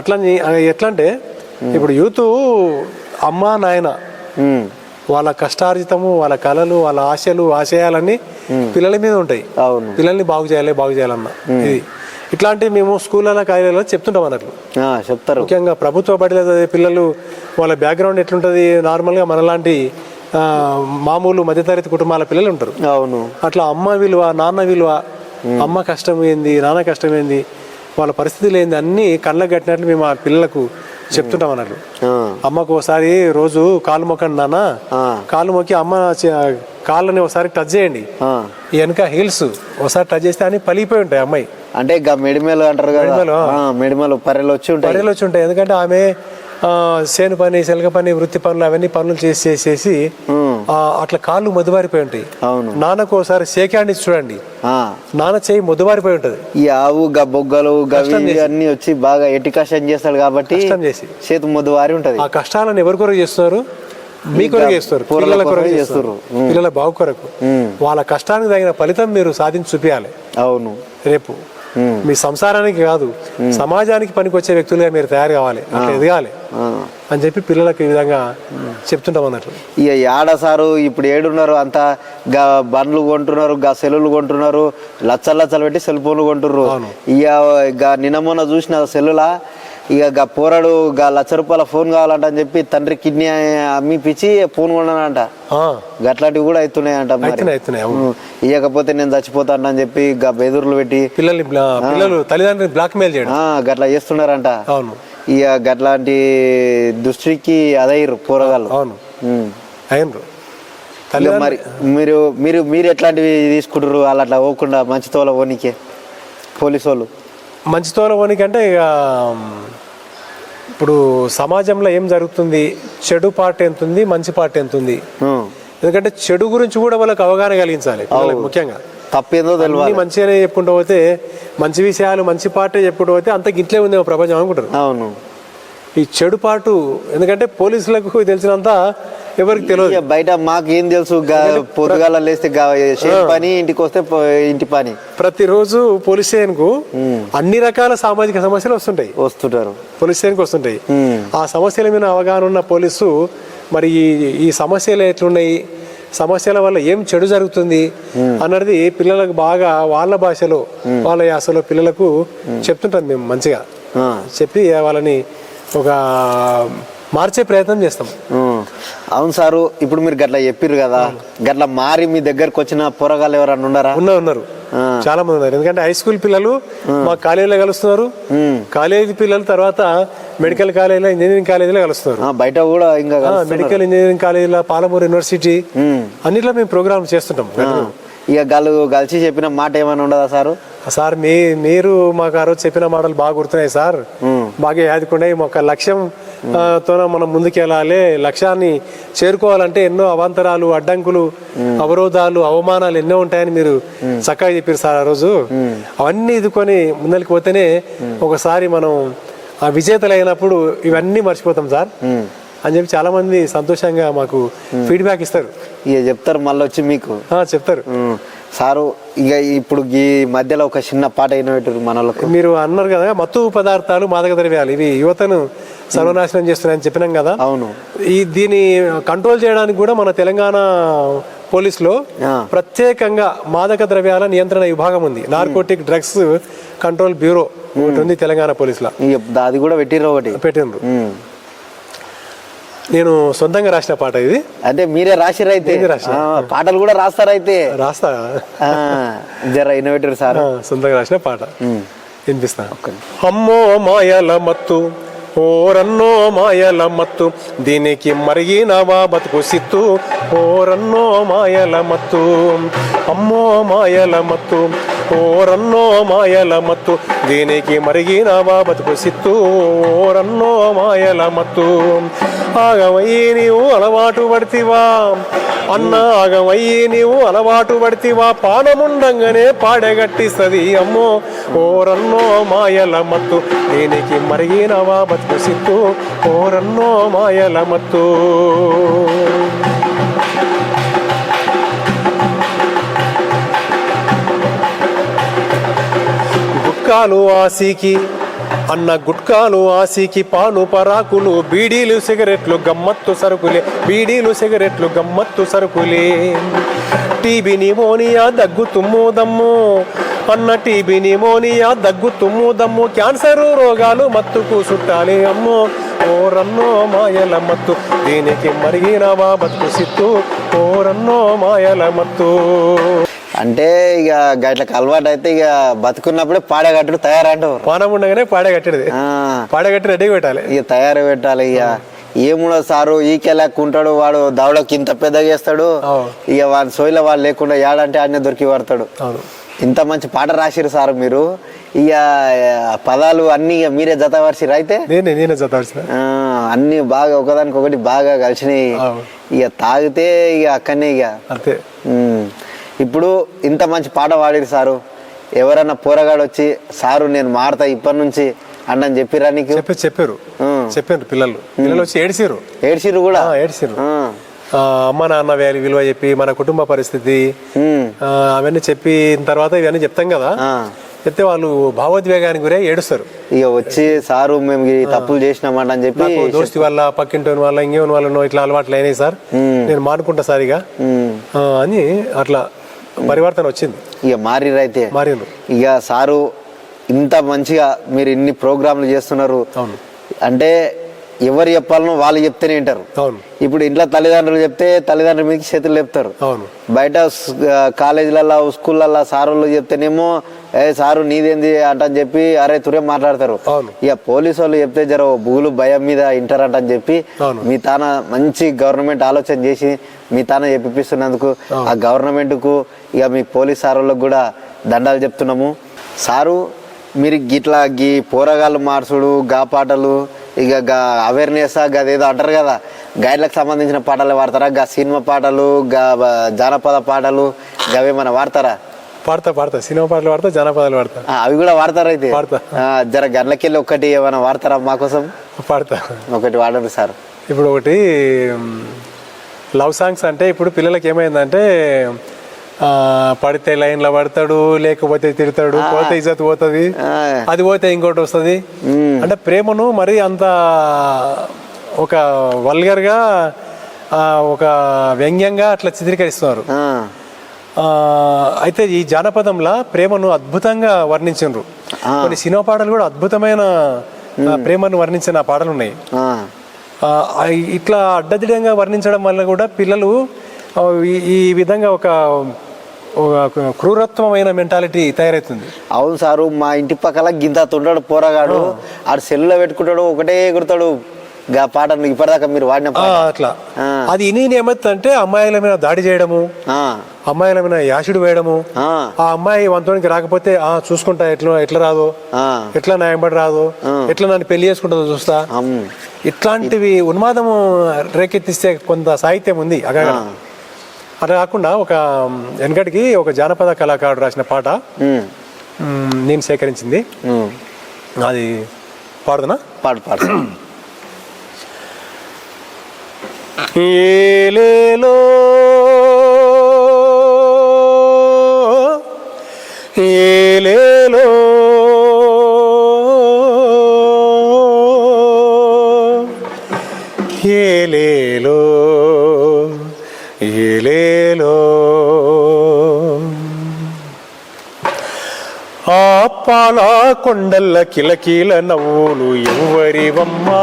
అట్లని ఎట్లంటే ఇప్పుడు యూత్ అమ్మ నాయన వాళ్ళ కష్టార్జితము, వాళ్ళ కళలు, వాళ్ళ ఆశలు, ఆశయాలన్నీ పిల్లల మీద ఉంటాయి. పిల్లల్ని బాగు చేయాలన్న ఇది ఇట్లాంటివి మేము స్కూళ్ళలో, కాలేజీలలో చెప్తుంటాం అన్నట్లు చెప్తారు. ముఖ్యంగా ప్రభుత్వ బడిలో చదివే పిల్లలు వాళ్ళ బ్యాక్గ్రౌండ్ ఎట్లుంటుంది, నార్మల్గా మనలాంటి మామూలు మధ్యతరగతి కుటుంబాల పిల్లలు ఉంటారు. అట్లా అమ్మ విలువ, నాన్న విలువ, అమ్మ కష్టం ఏంది, నాన్న కష్టం ఏంది, వాళ్ళ పరిస్థితులు ఏంది అన్నీ కళ్ళకు కట్టినట్లు మేము ఆ పిల్లలకు చెప్తుంటాం అన్నట్లు. అమ్మకు ఒకసారి రోజు కాలు మొక్కండి నాన్న, కాలు మొక్కి అమ్మ కాళ్ళని ఒకసారి టచ్ చేయండి, వెనక హీల్స్ ఒకసారి టచ్ చేస్తే అని పలిగిపోయి ఉంటాయి అమ్మాయి. అంటే మెడిమేలు అంటారు కదా, మెడిమేలు పర్రెలు వచ్చి ఉంటాయి. ఎందుకంటే ఆమె చేను పని, శెలక పని, వృత్తి పనులు అవన్నీ పనులు చేసి అట్లా కాళ్ళు మొద్దుబారిపోయి ఉంటాయి. నాన్నకు ఒకసారి షేకాండి చూడండి, నాన్న చేయి మొద్దుబారిపోయి ఉంటది. ఈ ఆవు బొగ్గలు అన్ని వచ్చి బాగా ఎట్టి కష్టం చేస్తాడు కాబట్టి చేతి మొద్దుబారి ఉంటది. ఆ కష్టాలను ఎవరి కొరకు చేస్తున్నారు? మీ కొరకు చేస్తారు, పిల్లల కొరకు చేస్తారు, పిల్లల బాగు కొరకు. వాళ్ళ కష్టానికి తగిన ఫలితం మీరు సాధించి చూపించాలి. రేపు మీ సంసారానికి కాదు, సమాజానికి పనికొచ్చే వ్యక్తులుగా మీరు తయారు కావాలి, అట్లా ఎదగాలి. అని చెప్పి పిల్లలకు ఈ విధంగా చెప్తుంటాం అన్నట్లు. ఇక ఏడ సారు ఇప్పుడు ఏడున్నారు అంతా గా బండ్లు కొంటున్నారు, గా సెల్లులు కొంటున్నారు, లచ్చలు పెట్టి సెల్ ఫోన్లు కొంటున్నారు. ఇక నిన్న మొన్న చూసిన సెల్లులా ఇక గా పోరాడు గా ₹1,00,000 ఫోన్ కావాలంట అని చెప్పి తండ్రి కిడ్నీ అమ్మిపిచ్చి ఫోన్ కొన్నానంట. గట్లాంటివి కూడా అవుతున్నాయంట. ఇవ్వకపోతే నేను చచ్చిపోతాను అని చెప్పి గా బెదురులు పెట్టి పిల్లలు తల్లిదండ్రులు బ్లాక్ మెయిల్ చేయడం గట్లా చేస్తున్నారంట. అవును, ఇక గట్లాంటి దృష్టికి అదయ్యారు పోరగాళ్ళు. అవును అయినరు. మరి మీరు మీరు మీరు ఎట్లాంటివి తీసుకుంటారు వాళ్ళు అట్లా పోకుండా మంచి తోల పోనీకే పోలీసు వాళ్ళు? మంచి తోల పోనీకంటే ఇక ఇప్పుడు సమాజంలో ఏం జరుగుతుంది, చెడు పార్ట్ ఎంత ఉంది, మంచి పార్ట్ ఎంత ఉంది. ఎందుకంటే చెడు గురించి కూడా వాళ్ళకి అవగాహన కలిగించాలి. ముఖ్యంగా తప్పేందో తెలియదు. మంచిగానే చెప్పుకుంటూ పోతే, మంచి విషయాలు మంచి పార్టీ చెప్పుకుంటూ పోతే అంత గిట్లే ఉంది ప్రపంచం అనుకుంటారు. అవును, ఈ చెడు పాటు ఎందుకంటే పోలీసులకు తెలిసినంత ఎవరికి తెలియదు. బయట మాకు ఏం తెలుసు, పొద్దుగాల లేస్తే పని, ఇంటికి వస్తే ఇంటి పని. ప్రతిరోజు పోలీస్ స్టేషన్ కు అన్ని రకాల సామాజిక సమస్యలు వస్తుంటారు, పోలీస్ స్టేషన్ కు వస్తుంటాయి. ఆ సమస్యల మీద అవగాహన ఉన్న పోలీసు మరి ఈ సమస్యలు ఎట్లున్నాయి, సమస్యల వల్ల ఏం చెడు జరుగుతుంది అన్నది పిల్లలకు బాగా వాళ్ళ భాషలో వాళ్ళ యాసలో పిల్లలకు చెప్తుంటాం మేము. మంచిగా చెప్పి వాళ్ళని ఒక మార్చే ప్రయత్నం చేస్తాం. అవును సారు, ఇప్పుడు మీరు గట్లా చెప్పిర్రు కదా, గట్లా మారి మీ దగ్గరకు వచ్చిన పోరగాళ్ళు ఎవరన్నా ఉన్నారా? ఉన్నారు, చాలా మంది ఉన్నారు. ఎందుకంటే హై స్కూల్ పిల్లలు మా కాలేజీలో కలుస్తున్నారు, కాలేజీ పిల్లలు తర్వాత మెడికల్ కాలేజీలో, ఇంజనీరింగ్ కాలేజీలో కలుస్తున్నారు. బయట కూడా ఇంకా మెడికల్ ఇంజనీరింగ్ కాలేజీలో, పాలమూరు యూనివర్సిటీ అన్నిట్లో మేము ప్రోగ్రామ్ చేస్తుంటాం. ఇక కలిసి చెప్పిన మాట ఏమైనా ఉండదా సారు? సార్ మీరు మాకు ఆ రోజు చెప్పిన మాటలు బాగా గుర్తున్నాయి సార్, బాగా యాదుకున్నాయి. ఒక లక్ష్యంతో మనం ముందుకెళ్ళాలి, లక్ష్యాన్ని చేరుకోవాలంటే ఎన్నో అవాంతరాలు, అడ్డంకులు, అవరోధాలు, అవమానాలు ఎన్నో ఉంటాయని మీరు చక్కగా చెప్పారు సార్ ఆ రోజు. అవన్నీ ఎదుకొని ముందరికి పోతేనే ఒకసారి మనం ఆ విజేతలు అయినప్పుడు ఇవన్నీ మర్చిపోతాం సార్ అని చెప్పి చాలా మంది సంతోషంగా మాకు ఫీడ్బ్యాక్ ఇస్తారు. ఇక చెప్తారు మళ్ళీ వచ్చి మీకు చెప్తారు సారు. ఇక ఇప్పుడు ఈ మధ్యలో ఒక చిన్న పాట అయినట్టు మనలకు మీరు అన్నారు కదా, మత్తు పదార్థాలు, మాదక ద్రవ్యాలు ఇవి యువతను సర్వనాశనం చేస్తున్నాయని చెప్పినాం కదా. అవును, దీన్ని కంట్రోల్ చేయడానికి కూడా మన తెలంగాణ పోలీసులో ప్రత్యేకంగా మాదక ద్రవ్యాల నియంత్రణ విభాగం ఉంది. నార్కోటిక్ డ్రగ్స్ కంట్రోల్ బ్యూరో ఒకటి ఉంది తెలంగాణ పోలీసులో. అది కూడా పెట్టిండ్రు. నేను సొంతంగా రాసిన పాట ఇది. అంటే మీరే రాసిరైతే పాటలు కూడా రాస్తారైతే? రాస్తా, జర ఇన్నోవేటర్ సార్. సొంతంగా రాసిన పాట వినిపిస్తా. అమ్మో మాయల మత్తు, ఓరన్నో మాయల మత్తు, దీనికి మరిగినవా బతుకు సిత్తు, ఓరన్నో మాయల మత్తు. అమ్మో మాయల మత్తు, ఓరన్నో మాయల మత్తు, దీనికి మరిగినవా బతుకు సిత్తు, ఓరన్నో మాయల మత్తు. ఆగమయ్యి నీవు అలవాటు పడితివా అన్న, ఆగమయ్యి నీవు అలవాటు పడితివా, పానముండంగానే పాడగట్టిస్తుంది అమ్మో ఓరన్నో మాయల మత్తు, దీనికి మరిగినవా బతుకు సిత్తు, ఓరన్నో మాయల మత్తు. గుట్కాలు ఆశీకి అన్న, గుట్కాలు ఆశీకి, పాను పరాకులు, బీడీలు సిగరెట్లు గమ్మత్తు సరుకులే, బీడీలు సిగరెట్లు గమ్మత్తు సరుకులే. టీబీ నిమోనియా దగ్గు తుమ్ము దమ్ము అన్న, టీబీ నిమోనియా దగ్గు తుమ్ము దమ్ము, క్యాన్సర్ రోగాలు మత్తుకు చుట్టాలి అమ్మో ఓరన్నో మాయల మత్తు, దీనికి మరిగినవా బతుకు సిత్తు, ఓరన్నో మాయల మత్తు. అంటే ఇక గట్లకి అలవాటు అయితే ఇక బతుకున్నప్పుడే పాడగట్టుడు తయారంటారు. పానం ఉండగానే పాడగట్టేది, పాడగట్టి రెడీ పెట్టాలి, ఇక తయారు పెట్టాలి. ఇక ఏముండో సారు, ఈకెళ్ళకుంటాడు వాడు, దవడకి ఇంత పెద్దగా చేస్తాడు. ఇక వాడి సోయిల వాళ్ళు లేకుండా ఏడంటే ఆయన దొరికి పడతాడు. ఇంత మంచి పాట రాసిరు సార్ మీరు. ఇక పదాలు అన్ని ఇక మీరే జతపరిచిరు అయితే? నేనే జతపరిచిన. అన్ని బాగా ఒకదానికి ఒకటి బాగా కలిసినాయి. ఇక తాగితే ఇక అక్కడనే ఇక అంతే. ఇప్పుడు ఇంత మంచి పాట పాడిరు సారు, ఎవరన్నా పోరగాడు వచ్చి సారు నేను మాడతా ఇప్పటి నుంచి అన్నని చెప్పిరా నీకు? చెప్పారు పిల్లలు వచ్చి ఏడ్చిరు కూడా. అమ్మ నాన్న విలువ చెప్పి, మన కుటుంబ పరిస్థితి అవన్నీ చెప్పిన తర్వాత ఇవన్నీ చెప్తాం కదా, చెప్తే వాళ్ళు భావోద్వేగానికి గురై ఏడుస్తారు. ఇక వచ్చి సారు మేము ఈ తప్పులు చేసినామంట అని చెప్పి నాకు దోస్తి వల్ల పక్కింటి వల్ల ఇంకేమని వల్ల ఇట్లా అలవాట్లు అయినాయి సార్, నేను మానుకుంటా సార్ ఇక అని అట్లా పరివర్తన వచ్చింది. ఇక మారిరైతే మారిండ్రు. ఇక సారు ఇంత మంచిగా మీరు ఇన్ని ప్రోగ్రాంలు చేస్తున్నారు అవును. అంటే ఎవరు చెప్పాలనో వాళ్ళు చెప్తేనే వింటారు. అవును. ఇప్పుడు ఇంట్లో తల్లిదండ్రులు చెప్తే తల్లిదండ్రులు మీకు చేతులు చెప్తారు. అవును. బయట కాలేజీలలో స్కూళ్ళల్లో సారులు చెప్తేనేమో సారు నీదేంది అంటని చెప్పి అరే తురే మాట్లాడతారు. ఇక పోలీసు వాళ్ళు చెప్తే జర బుగులు భయం మీద వింటారంట అని చెప్పి మీ తాన మంచి గవర్నమెంట్ ఆలోచన చేసి మీ తాన చెప్పిస్తున్నందుకు ఆ గవర్నమెంట్ కు ఇక మీ పోలీస్ సారులకు కూడా దండాలు చెప్తున్నాము. సారు మీరు గిట్లా గీ పోరగాళ్ళు మార్చుడు గా పాటలు ఇక గా అవేర్నెస్ గదేదో అంటారు కదా, గైడ్లకు సంబంధించిన పాటలు వాడతారా? గా సినిమా పాటలు గా జానపద పాటలు గవేమన్నా వాడతారా? పాడతా సినిమా పాటలు వాడతా, జానపదాలు వాడతా. అవి కూడా వాడతారా? అయితే జర గంటలకెళ్ళి ఒకటి ఏమైనా వాడతారా మా కోసం? పాడతా. ఒకటి వాడండి సార్. ఇప్పుడు ఒకటి లవ్ సాంగ్స్ అంటే ఇప్పుడు పిల్లలకి ఏమైందంటే పడితే లైన్లో పడతాడు, లేకపోతే తిడతాడు, పోతే ఇజ్జత్ పోతుంది, అది పోతే ఇంకోటి వస్తుంది. అంటే ప్రేమను మరి అంత ఒక వల్గర్గా ఒక వ్యంగ్యంగా అట్లా చిత్రీకరిస్తున్నారు. అయితే ఈ జానపదంలో ప్రేమను అద్భుతంగా వర్ణించారు. కొన్ని సినిమా పాటలు కూడా అద్భుతమైన ప్రేమను వర్ణించిన పాటలు ఉన్నాయి. ఇట్లా అడ్డదిడ్డంగా వర్ణించడం వల్ల కూడా పిల్లలు ఈ విధంగా ఒక క్రూరత్వమైన మెంటాలిటీ తయారవుతుంది. అవును సారు, మా ఇంటి పక్కల గింత తుంటాడు పోరగాడు, ఆడు సెల్లులో పెట్టుకుంటాడు, ఒకటే ఎగురుతాడు గా పాట ఇప్పటిదాకా మీరు వాడిన అట్లా. అది ఇని ఏమవుతుందంటే అమ్మాయిల మీద దాడి చేయడము, అమ్మాయిల మీద యాసిడ్ వేయడము, ఆ అమ్మాయి వంతోనికి రాకపోతే చూసుకుంటా ఎట్లా రాదు, ఎట్లా న్యాయంబడి రాదు, ఎట్లా నన్ను పెళ్లి చేసుకుంటుందో చూస్తా, ఇట్లాంటివి ఉన్మాదము రేకెత్తిస్తే కొంత సాహిత్యం ఉంది అగా. అట్లా కాకుండా ఒక వెనకటికి ఒక జానపద కళాకారుడు రాసిన పాట నేను సేకరించింది, అది పాడుతున్నా. పాడు. ఏలేలో ఏలేలో ఏలేలో ఏలేలో ఆ పాల కొండల్ల కిలకీల నవ్వులు ఎవ్వరివమ్మా,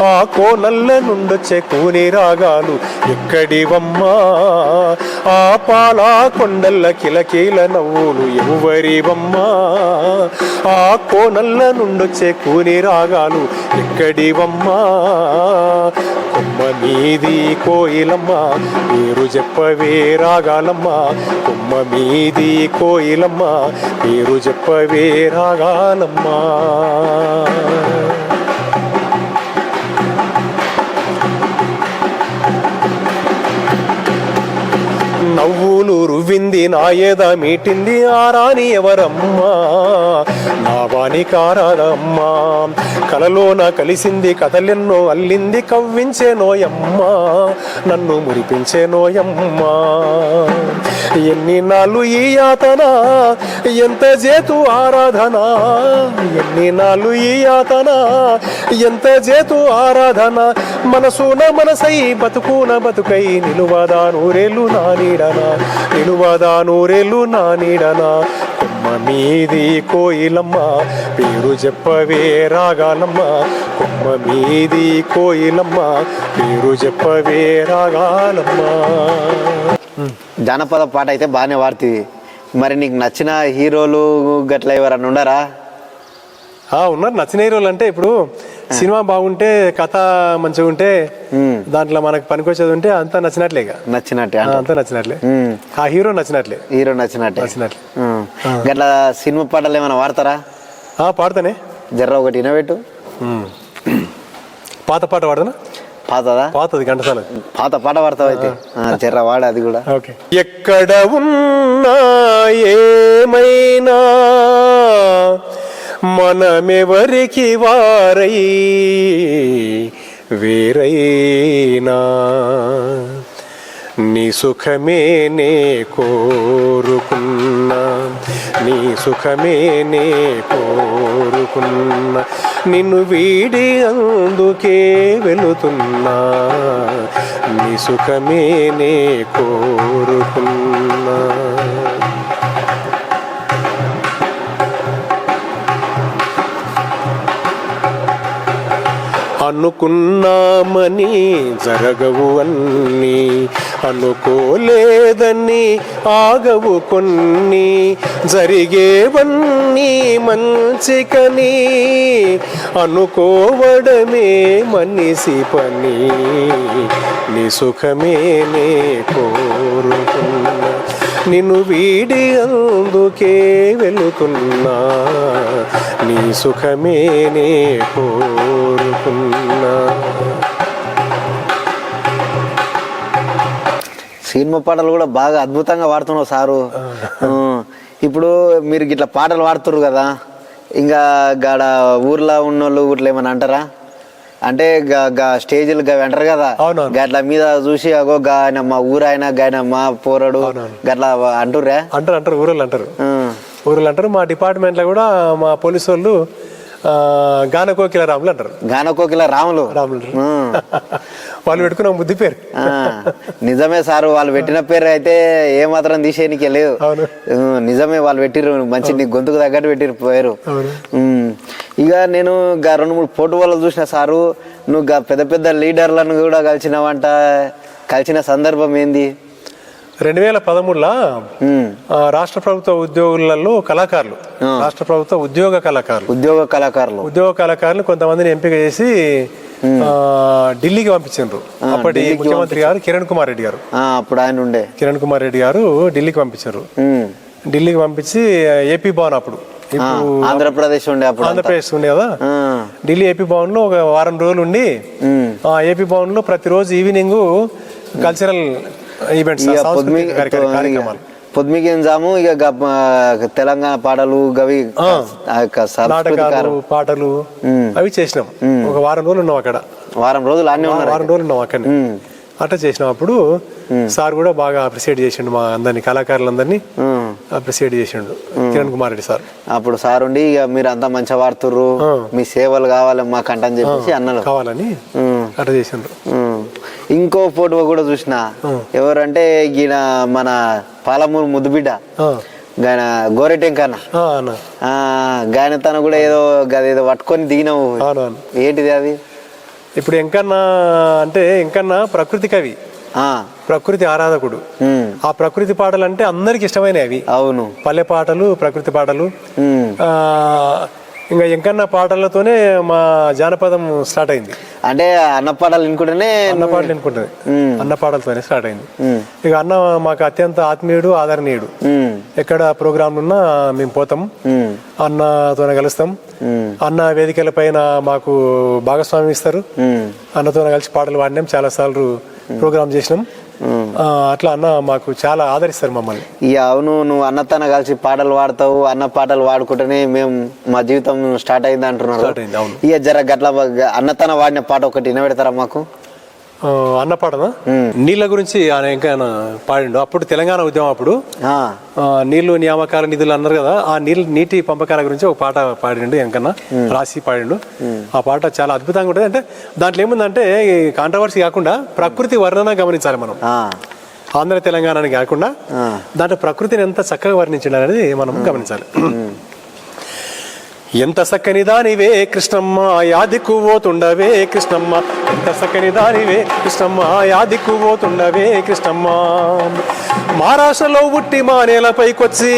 ఆ కోనల్ల నుండొచ్చే కూని రాగాలు ఎక్కడివమ్మా, ఆ పాల కొండల్ల కిలకీల నవ్వులు ఎవ్వరివమ్మా, ఆ కోనల్ల నుండొచ్చే కూని రాగాలు ఎక్కడివమ్మా, కొమ్మ మీది కోయిలమ్మ పేరు చెప్పవే రాగాలమ్మ, కొమ్మ మీది కోయిలమ్మ పేరు చెప్పవే రాగాలమ్మా. నవ్వులు రువ్వింది నా ఏద మీటింది ఆరాని ఎవరమ్మా, నా వాణి కారాదమ్మా, కలలోన కలిసింది కథలెన్నో అల్లింది కవ్వించే నోయమ్మా, నన్ను మురిపించే నోయమ్మా. ఎన్ని నాళ్ళు ఈ యాతన ఎంత చేతు ఆరాధన, ఎన్ని నాళ్ళు ఈ యాతన ఎంత చేతు ఆరాధన, మనసున మనసై బతుకున బతుకై నిలువదా నూరేళ్ళు నా నీడనా, నిలువదా నూరేళ్ళు నా నీడనా, కొమ్మ మీది కోయిలమ్మ పేరు చెప్పవే రాగాలమ్మ, కొమ్మ మీది కోయిలమ్మ పేరు చెప్పవే రాగాలమ్మ. జానపద పాట అయితే బాగానే వాడుతుంది. మరి నీకు నచ్చిన హీరోలు గట్లా ఎవరన్నా ఉండరా? ఉన్నారు నచ్చిన హీరోలు. అంటే ఇప్పుడు సినిమా బాగుంటే, కథ మంచిగా ఉంటే, దాంట్లో మనకు పనికొచ్చేది ఉంటే అంతా నచ్చినట్లే. అంతా నచ్చినట్లే, ఆ హీరో నచ్చినట్లే. గట్లా సినిమా పాటలు ఏమైనా వాడతారా? పాడతానే. జర్ర ఒకటి వినబెట్టు. పాత పాట వాడతానా? పాతది ఘంటసాల పాత పాట పాడతావు అయితే చెర్ర వాడ అది కూడా. ఓకే. ఎక్కడ ఉన్నా ఏమైనా మనమెవరికి వారై వేరైనా నీ సుఖమే నే కోరుకున్నా నీ సుఖమే నే కోరుకున్నా, నిన్ను వీడి అందుకే వెళుతున్నా, నీ సుఖమే నే కోరుకున్నా. అనుకున్నామని జరగవు అన్నీ, అనుకోలేదని ఆగవు కొన్ని, జరిగేవన్నీ మంచికని అనుకోవడమే మనిషి పని, నీ సుఖమే నే కోరుకున్నా, నిన్ను వీడి అందుకే వెళుతున్నా, నీ సుఖమే నే కోరుకున్నా. సినిమా పాటలు కూడా బాగా అద్భుతంగా పాడుతున్నావు సారు. ఇప్పుడు మీరు ఇట్లా పాటలు పాడుతుర్రు కదా, ఇంకా గాడ ఊర్లో ఉన్నోళ్ళు ఇట్లా ఏమన్నా అంటారా? అంటే స్టేజీలు అంటారు కదా, గట్ల మీద చూసి అగో గాయన మా ఊరాయన గాయన మా పోరడు గట్లా అంటుర్రా? అంటారు ఊరలు అంటారు, ఊరలు అంటారు. మా డిపార్ట్మెంట్లో కూడా మా పోలీసు వాళ్ళు గానకోకిల రాములు అంటారు. గానకోకిల రాములు వాళ్ళు పెట్టుకున్న ముద్దు పేరు. నిజమే సారు, వాళ్ళు పెట్టిన పేరు అయితే ఏ మాత్రం తీసేయనికే లేదు. నిజమే, వాళ్ళు పెట్టిర్రు మంచి నీ గొంతుకు తగ్గట్టు పెట్టిరు పేరు. ఇక నేను 2-3 ఫోటో వాళ్ళు చూసిన సారు, నువ్వు పెద్ద పెద్ద లీడర్లను కూడా కలిసినవంట. కలిసిన సందర్భం ఏంది? 2013లో రాష్ట్ర ప్రభుత్వ ఉద్యోగులలో కళాకారులు, రాష్ట్ర ప్రభుత్వ ఉద్యోగ కళాకారులు కొంతమందిని ఎంపిక చేసి ఢిల్లీకి పంపించారు. అప్పటి ముఖ్యమంత్రి గారు కిరణ్ కుమార్ రెడ్డి గారు, అప్పుడు ఆయన ఉండే కిరణ్ కుమార్ రెడ్డి గారు ఢిల్లీకి పంపించారు. ఢిల్లీకి పంపించి ఏపీ భవన్, అప్పుడు ఆంధ్రప్రదేశ్ ఉండే కదా, ఢిల్లీ ఏపీ భవన్ లో ఒక వారం రోజులు ఉండి, ఏపీ భవన్ లో ప్రతిరోజు ఈవినింగ్ కల్చరల్ ఈవెంట్స్, కార్యక్రమాలు, పొద్దుమిగింజాము ఇక తెలంగాణ పాటలు గవి నాటకాలు పాటలు అవి చేసినాం. ఒక వారం రోజులు ఉన్నాం అక్కడ, వారం రోజులు ఉన్నాం అక్కడ. అట్లా చేసినప్పుడు సార్ కూడా బాగా అప్రిషియేట్ చేసిండు, మా అందరినీ కళాకారులందరినీ అప్రిషియేట్ చేసిండు కిరణ్ కుమార్ రెడ్డి సార్. అప్పుడు సార్ ఉండి ఇక మీరు అంతా మంచిగా వాడుతుర్రు, మీ సేవలు కావాలి మాకంట అని చెప్పేసి అన్నారు, కావాలని అట్లా చేసిండ్రు. ఇంకో ఫోటో కూడా చూసిన, ఎవరంటే ఈయన మన పాలమూరు ముద్దుబిడ్డ గాయన గోరెటెంకన్న, గాయన తను కూడా ఏదో పట్టుకొని దిగినావు, ఏంటిది అది? ఇప్పుడు ఎంకన్నా అంటే ఎంకన్నా ప్రకృతి కవి, ప్రకృతి ఆరాధకుడు. ఆ ప్రకృతి పాటలు అంటే అందరికి ఇష్టమైనవి అవి. అవును, పల్లె పాటలు, ప్రకృతి పాటలు. ఇంకా ఎంకన్నా పాటలతోనే మా జానపదం స్టార్ట్ అయింది. అంటే అన్నపాటలు వినుకుంటేనే అన్నపాటలతోనే స్టార్ట్ అయింది. ఇక అన్న మాకు అత్యంత ఆత్మీయుడు, ఆదరణీయుడు. ఎక్కడ ప్రోగ్రాంలు ఉన్నా మేము పోతాం, అన్నతోనే కలుస్తాం. అన్న వేదికల పైన మాకు భాగస్వామ్యం ఇస్తారు. అన్నతో కలిసి పాటలు పాడినాం, చాలా సార్లు ప్రోగ్రామ్ చేసినాం. అట్లా అన్న మాకు చాలా ఆదరిస్తారు మమ్మల్ని. అవును, నువ్వు అన్నతన కలిసి పాటలు పాడతావు, అన్న పాటలు పాడుకుంటేనే మేము మా జీవితం స్టార్ట్ అయింది అంటున్నారు. ఇక జర గట్ల అన్నతన వాడిన పాట ఒకటి వినబెడతారా మాకు? అన్న పాటనా? నీళ్ళ గురించి ఆయన ఇంకా పాడిండు. అప్పుడు తెలంగాణ ఉద్యమం అప్పుడు నీళ్లు నియామకాల నిధులు అన్నారు కదా, ఆ నీటి పంపకాల గురించి ఒక పాట పాడిండు, ఎంకన్నా రాసి పాడిండు. ఆ పాట చాలా అద్భుతంగా ఉంటుంది. అంటే దాంట్లో ఏముందంటే కాంట్రవర్సీ కాకుండా ప్రకృతి వర్ణన గమనించాలి మనం. ఆంధ్ర తెలంగాణని కాకుండా దాంట్లో ప్రకృతిని ఎంత చక్కగా వర్ణించండి అనేది మనం గమనించాలి. ఎంత సక్కని దానివే కృష్ణమ్మ యాదికు పోతుండవే కృష్ణమ్మ, ఎంత సక్కని దానివే కృష్ణమ్మ యాదికు పోతుండవే కృష్ణమ్మ. మహారాష్ట్రలో పుట్టి మా నేలపైకొచ్చి,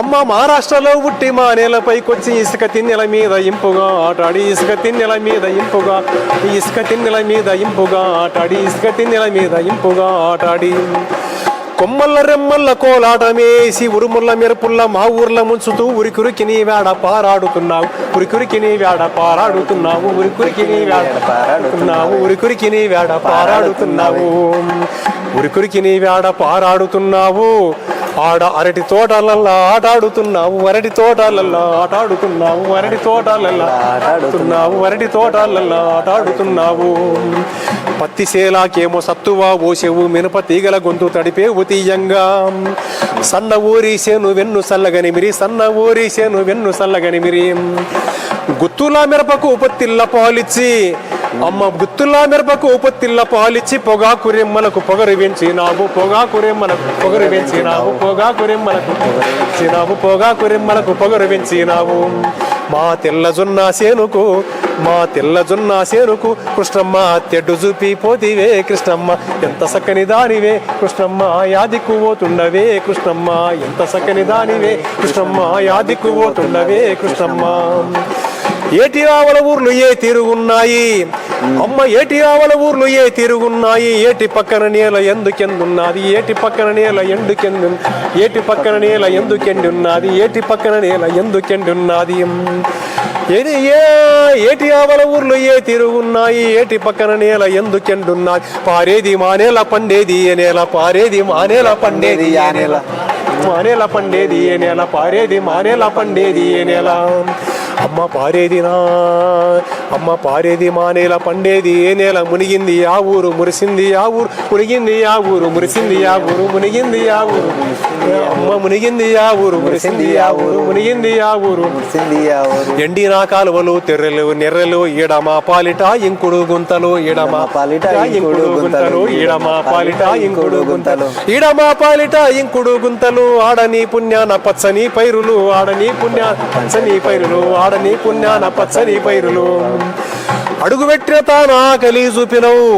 అమ్మ మహారాష్ట్రలో పుట్టి మా నేలపైకొచ్చి, ఇసుక తిన్నెల మీద ఇంపుగా ఆటాడి, ఇసుక తిన్నెల మీద ఇంపుగా, ఇసుక తిన్నెల మీద ఇంపుగా ఆటాడి, ఇసుక తిన్నెల మీద ఇంపుగా ఆటాడి. కొమ్మల్ల రెమ్మల్ల కోలాటమేసి ఉరుముల్ల మెరుపుల్ల మా ఊర్ల ముంచుతూ ఉరికురికి నీ వేడ పారాడుతున్నావు, ఉరికురికి నీ వేడ పారాడుతున్నావు, ఉరికురికి నీ వేడ పారాడుతున్నావు, ఉరికురికి నీ వేడ పారాడుతున్నావు, ఉరికురికి నీ వేడ పారాడుతున్నావు. ఆడ అరటి తోటలల్లా ఆటాడుతున్నావు, అరటి తోటలల్లా ఆటాడుతున్నావు, అరటి తోటలల్లా ఆటాడుతున్నావు, అరటి తోటలల్లా ఆటాడుతున్నావు. పత్తి సేలాకేమో సత్తువా ఓసేవు, మినప తీగల గొంతు తడిపేవు తీయంగా. సన్న ఊరీసేను వెన్ను సల్లగనిమిరి, సన్న ఊరీసేను వెన్ను సల్లగనిమిరి. గుత్తుల మిరపకు పత్తిల్ల పాలిచ్చి, అమ్మ గుత్తుల మిరపకు పత్తిల్ల పాలిచ్చి, పొగాకు రెమ్మలకు పొగరు పెంచినావు, పొగాకు రెమ్మలకు పొగరు పెంచినావు, పొగాకు రెమ్మలకు పెంచినావు, పొగాకు రెమ్మలకు పొగరు పెంచినావు. మా తెల్ల జొన్న సేనుకు, మా తెల్ల జొన్న సేనుకు కృష్ణమ్మ తెడ్డు చూపి పోతివే కృష్ణమ్మ, ఎంత సక్కని దానివే కృష్ణమ్మ, యాదికు పోతుండవే కృష్ణమ్మ, ఎంత సక్కని దానివే కృష్ణమ్మ, యాదికు పోతుండవే కృష్ణమ్మ. ఏటి ఆవల ఊర్లు ఏ తిరుగున్నాయి అమ్మ, ఏటి ఆవల ఊర్లు ఏ తిరుగున్నాయి, ఏటి పక్కన నేల ఎందుకెందున్నది, ఏటి పక్కన నేల ఎందుకెందు, ఏటి పక్కన నేల ఎందుకెండున్నది, ఏటి పక్కన నేల ఎందుకెండున్నది. ఏటి ఆవల ఊర్లు ఏ తిరుగున్నాయి, ఏటి పక్కన నేల ఎందుకెండున్నది, పారేది మానేల పండేది ఏ నేల, పారేది మానేల పండేది ఆ నేల, మానేల పండేది ఏ నేల, పారేది మానేల పండేది ఏ నేల. అమ్మ పారేదినా, అమ్మ పారేది మానేల పండేది ఏ నేల, మునిగింది ఆ ఊరు మురిసింది ఆ ఊరు, మునిగింది ఆ ఊరు మురిసింది ఆ ఊరు, మునిగింది ఆ ఊరు, అమ్మ మునిగింది ఆ ఊరు మురిసింది ఆ ఊరు, మునిగింది ఆ ఊరు మురిసింది ఆ ఊరు. ఎండిన కాలువలు తెర్రెలు నెర్రెలు, ఈడమా పాలిట ఇంకుడు గుంతలు, ఈడమా పాలిట ఇంకుడు గుంతలు, ఈడమా పాలిట ఇంకుడు గుంతలు, ఈడమా పాలిట ఇంకుడు గుంతలు. ఆడని పుణ్యాన పచ్చని పైరులు, ఆడని పుణ్యాన పచ్చని పైరులు, ఆడని పుణ్యాన పచ్చని పైరులు. అడుగు పెట్టిన తానా కలి చూపినవు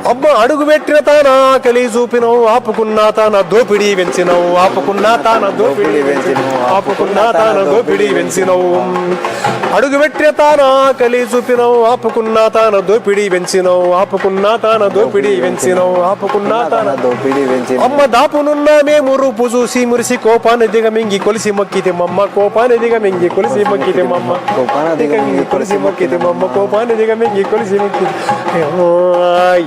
అమ్మ, అడుగు పెట్టిన తానా కలి చూపినవు, ఆపుకున్నా తాన దోపిడీ వెంచినవు, ఆపుకున్నా తాన దోపిడీ వెంచినవు, ఆపుకున్నా తాన దోపిడీ వెంచినవు. అడుగు పెట్టిన తానా కలి చూపినవు, ఆపుకున్నా తాన దోపిడీ వెంచినవు, ఆపుకున్నా తాన దోపిడీ వెంచినవు, ఆపుకున్నా తాన దోపిడీ వెంచినవు. అమ్మ దాపునున్నా మేము రూపు చూసి మురిసి, కోపాన్ని దిగమింగి కొలిసి మొక్కితే మమ్మ, కోపాన్ని దిగమింగి కొలిసి మొక్కితే మమ్మ, కోపాన్ని దిగమింగి కొలిసి మొక్కితే మమ్మ, కోపాన్ని దిగమింగి కొలిసి మొక్కితే.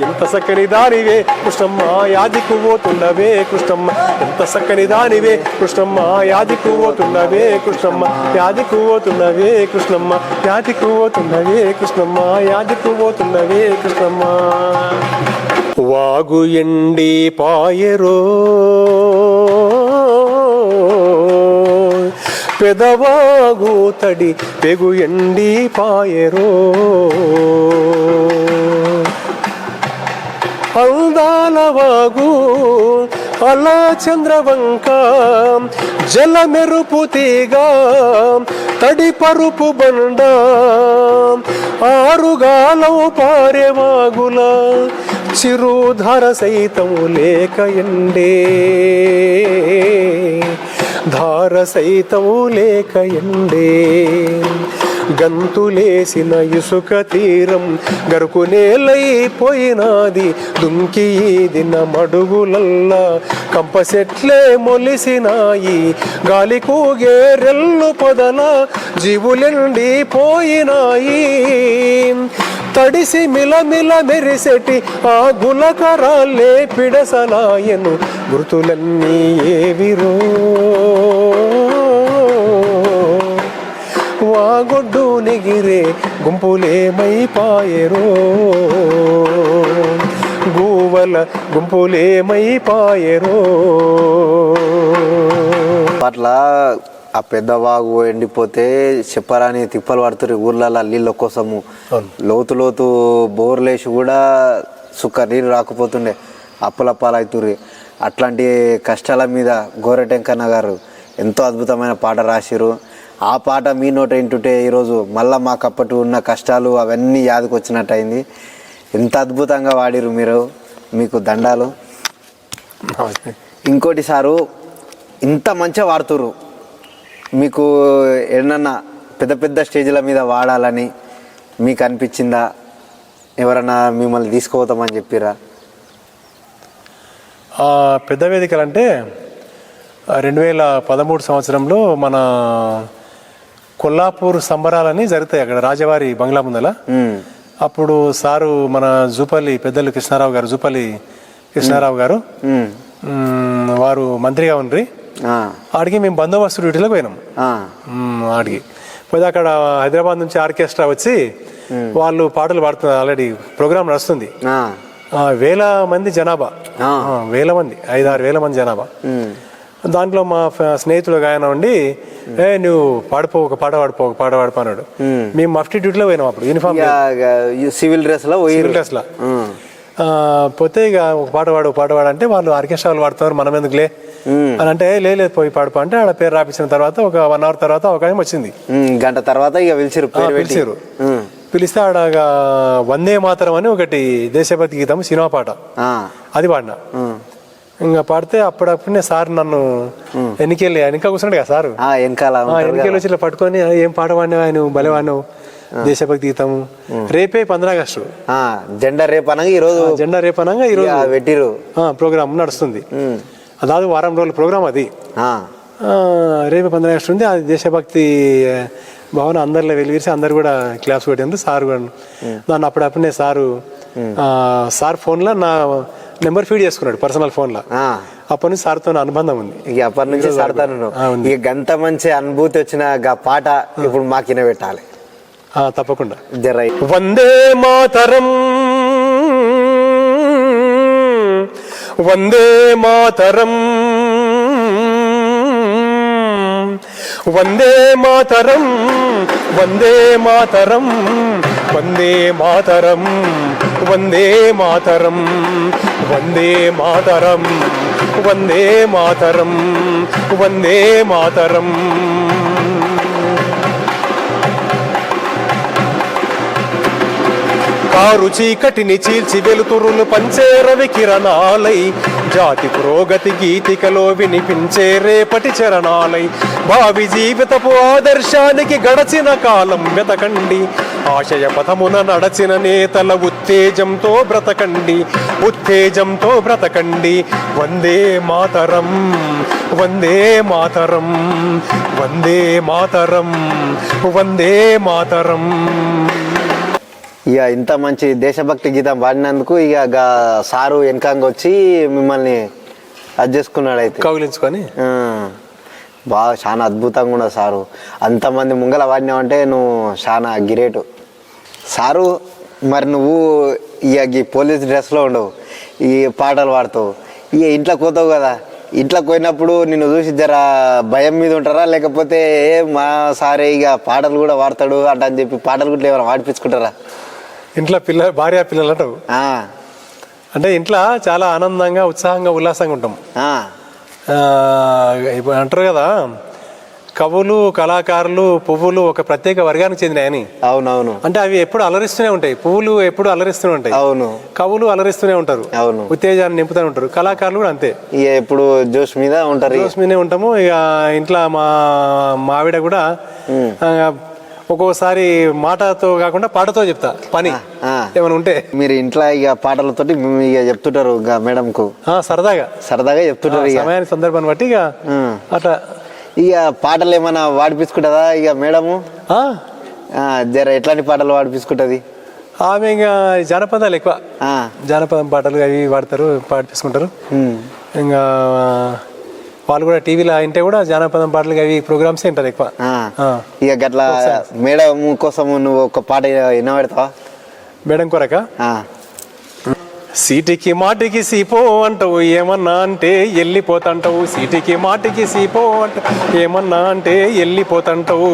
ఎంత సక్కని దానివే కృష్ణమ్మ, యాదికు పోతున్నవే కృష్ణమ్మ, ఎంత సక్కని దానివే కృష్ణమ్మ, యాదికు పోతున్నవే కృష్ణమ్మ, యాదికు పోతున్నవే కృష్ణమ్మ, యాదికు పోతున్నవే కృష్ణమ్మ, యాదికు పోతున్నవే కృష్ణమ్మ. వాగు ఎండి పాయరో, పెదవాగు తడి పెగు ఎండి పాయరో, అందాలవాగు అలా చంద్రవంక, జల మెరుపు తీగ తడి పరుపు బండ, ఆరుగాలం పారెవాగుల చిరుధర సైతం లేక ఎండే, ధార సైతం లేక ఎండే. గంతులేసిన ఇసుక తీరం గరుకు నేలైపోయినాది, దుంకి దిన మడుగులల్లా కంపసెట్లే మొలిసినాయి, గాలి కూగే రెల్లు పొదల జీవులెండి పోయినాయి. తడిసి మిలమిల మెరిసెటి ఆ గులకరాలే పిడసలాయను, గుర్తులన్నీ ఏవిరో వాగొడ్డు నెగిరే గుంపులేమైపాయరో, గూవల గుంపులేమైపాయరో. అట్లా ఆ పెద్దవాగు ఎండిపోతే చెప్పరాని తిప్పలు పడుతురు ఊర్లలో నీళ్ళ కోసము. లోతు లోతు బోర్లేసి కూడా సుక్క నీరు రాకపోతుండే, అప్పుల పాలవుతుర్రి. అట్లాంటి కష్టాల మీద గోరెటెంకన్న గారు ఎంతో అద్భుతమైన పాట రాసిరు. ఆ పాట మీ నోట వింటుంటే ఈరోజు మళ్ళీ మాకు అప్పటి ఉన్న కష్టాలు అవన్నీ యాదకు వచ్చినట్టు అయింది. ఎంత అద్భుతంగా వాడిరు మీరు, మీకు దండాలు. ఇంకోటి సారు, ఇంత మంచిగా వాడుతురు, మీకు ఏమన్నా పెద్ద పెద్ద స్టేజ్ల మీద వాడాలని మీకు అనిపించిందా? ఎవరన్నా మిమ్మల్ని తీసుకుపోతామని చెప్పిరా? పెద్ద వేదికలు అంటే 2013 సంవత్సరంలో మన కొల్లాపూర్ సంబరాలని జరుగుతాయి అక్కడ రాజవారి బంగ్లా ముందల. అప్పుడు సారు మన జూపల్లి పెద్దలు కృష్ణారావు గారు, జూపల్లి కృష్ణారావు గారు వారు మంత్రిగా ఉండ్రి. ఆడికి మేము బందోబస్తు డ్యూటీలోకి పోయినాం. ఆడికి పోతే అక్కడ హైదరాబాద్ నుంచి ఆర్కెస్ట్రా వచ్చి వాళ్ళు పాటలు పాడుతున్నారు. ఆల్రెడీ ప్రోగ్రామ్ నడుస్తుంది. 1000 మంది జనాభా, 1000 మంది, 5-6 వేల మంది జనాభా. దాంట్లో మా స్నేహితుడు ఆయన ఉండి, నువ్వు ఒక పాట పాడిపో అన్నాడు. మేము మఫ్టీ డ్యూటీలో పోయినాం అప్పుడు, యూనిఫామ్ సివిల్ డ్రెస్ లో పోతే ఇక ఒక పాట పాడు అంటే వాళ్ళు ఆర్కెస్ట్రా వాళ్ళు పాడుతున్నారు, మనం ఎందుకులే అని అంటే లేదు పోయి పాడుపో అంటే ఆడ పేరు రాపించిన తర్వాత ఒక 1 అవర్ తర్వాత అవకాశం వచ్చింది. గంట తర్వాత ఇక పిలిచారు. పిలిస్తే ఆడ వందే మాతరం అని ఒకటి దేశభక్తి గీతం సినిమా పాట అది పాడినా. ఇంకా పాడితే అప్పుడప్పుడే సార్ నన్ను వెనక కూర్చున్నాడు కదా సారు, వెనకెళ్ళి వచ్చి ఇట్లా పట్టుకొని ఏం పాట పాడినావు, నువ్వు భలే వాడినావు, దేశభక్తి గీతము. రేపే 15 ఆగస్టు జెండా రేపనంగా ఈరోజు పెట్టిరు ప్రోగ్రామ్ నడుస్తుంది. అదాదు వారం రోజుల ప్రోగ్రామ్ అది. రేపు 15 ఆగస్టు ఉంది. అది దేశభక్తి భావన అందరిలో వెలిగిసి అందరు కూడా క్లాస్ పెట్టినారు. సార్ కూడా నన్ను అప్పుడప్పుడే సార్ ఫోన్లో నా నెంబర్ ఫీడ్ చేసుకున్నాడు పర్సనల్ ఫోన్లో. అప్పటి నుంచి సార్తో అనుబంధం ఉంది. ఇక అప్పటి నుంచి సార్తో ఇక గంత మంచి అనుభూతి వచ్చిన పాట ఇప్పుడు మాకు వినబెట్టాలి. తప్పకుండా. వందే మాతరం, వందే మాతరం, వందే మాతరం, వందే మాతరం, వందే మాతరం, వందే మాతరం, వందే మాతరం, వందే మాతరం, వందే మాతరం. కారు చీకటిని చీల్చి వెలుతురులు పంచే రవి కిరణాలై, జాతి పురోగతి గీతికలో వినిపించే రేపటి చరణాలై, భావి జీవితపు ఆదర్శానికి గడచిన కాలం వెతకండి, ఆశయ పథమున నడచిన నేతల ఉత్తేజంతో బ్రతకండి, ఉత్తేజంతో బ్రతకండి. వందే మాతరం, వందే మాతరం, వందే మాతరం, వందే మాతరం. ఇక ఇంత మంచి దేశభక్తి గీతం పాడినందుకు ఇక సారు వెనకంగా వచ్చి మిమ్మల్ని అది చేసుకున్నాడు, అయితే కౌగిలించుకొని. బాగా చాలా అద్భుతంగా ఉండదు సారు. అంతమంది ముంగల వాడినావంటే నువ్వు చాలా గిరేటు సారు. మరి నువ్వు ఇక ఈ పోలీస్ డ్రెస్లో ఉండవు, ఈ పాటలు పాడుతావు, ఇక ఇంట్లోకి పోతావు కదా. ఇంట్లోకి పోయినప్పుడు నిన్ను చూసి జర భయం మీద ఉంటారా, లేకపోతే మా సారే ఇక పాటలు కూడా పాడతాడు అంట అని చెప్పి పాటలు కూడా ఏమైనా పాడిపించుకుంటారా? ఇంట్లో భార్య పిల్లలు అంటావు అంటే ఇంట్లో చాలా ఆనందంగా ఉత్సాహంగా ఉల్లాసంగా ఉంటాం. ఇప్పుడు అంటారు కదా, కవులు కళాకారులు పువ్వులు ఒక ప్రత్యేక వర్గానికి చెందినాయని. అవునవును. అంటే అవి ఎప్పుడు అలరిస్తూనే ఉంటాయి. పువ్వులు ఎప్పుడు అలరిస్తూనే ఉంటాయి. అవును. కవులు అలరిస్తూనే ఉంటారు. అవును. ఉత్తేజాన్ని నింపుతూనే ఉంటారు. కళాకారులు కూడా అంతే, ఎప్పుడు జోష్ మీద ఉంటారు. జోష్ మీదే ఉంటాము. ఇక ఇంట్లో మా ఆవిడ కూడా ఒక్కోసారి మాటతో కాకుండా పాటతో చెప్తా పని ఏమైనా ఉంటే. మీరు ఇంట్లో ఇక పాటలతోటి ఇక చెప్తుంటారు మేడంకు, సరదాగా చెప్తుంటారు సమయాన్ని సందర్భాన్ని బట్టి. ఇక అట్లా ఇక పాటలు ఏమైనా వాడిపించుకుంటుందా ఇక మేడము? జర ఎట్లాంటి పాటలు వాడిపించుకుంటుంది ఆమె? ఇంకా జానపదాలు ఎక్కువ, జానపదం పాటలు అవి పాడతారు, పాడిపించుకుంటారు. ఇంకా వాళ్ళు కూడా టీవీలో అంటే కూడా జానపదం పాటలు అవి ప్రోగ్రామ్స్ వింటారు ఎక్కువ. ఇక గట్లా మేడం కోసం నువ్వు ఒక పాట వినబెడతావా? మేడం కొరక సీటికి మాటికి సీపో అంటావు, ఏమన్నా అంటే వెళ్ళిపోతాంటావు. సీటికి మాటికి సీపో అంటావు, ఏమన్నా అంటే వెళ్ళిపోతాంటావు.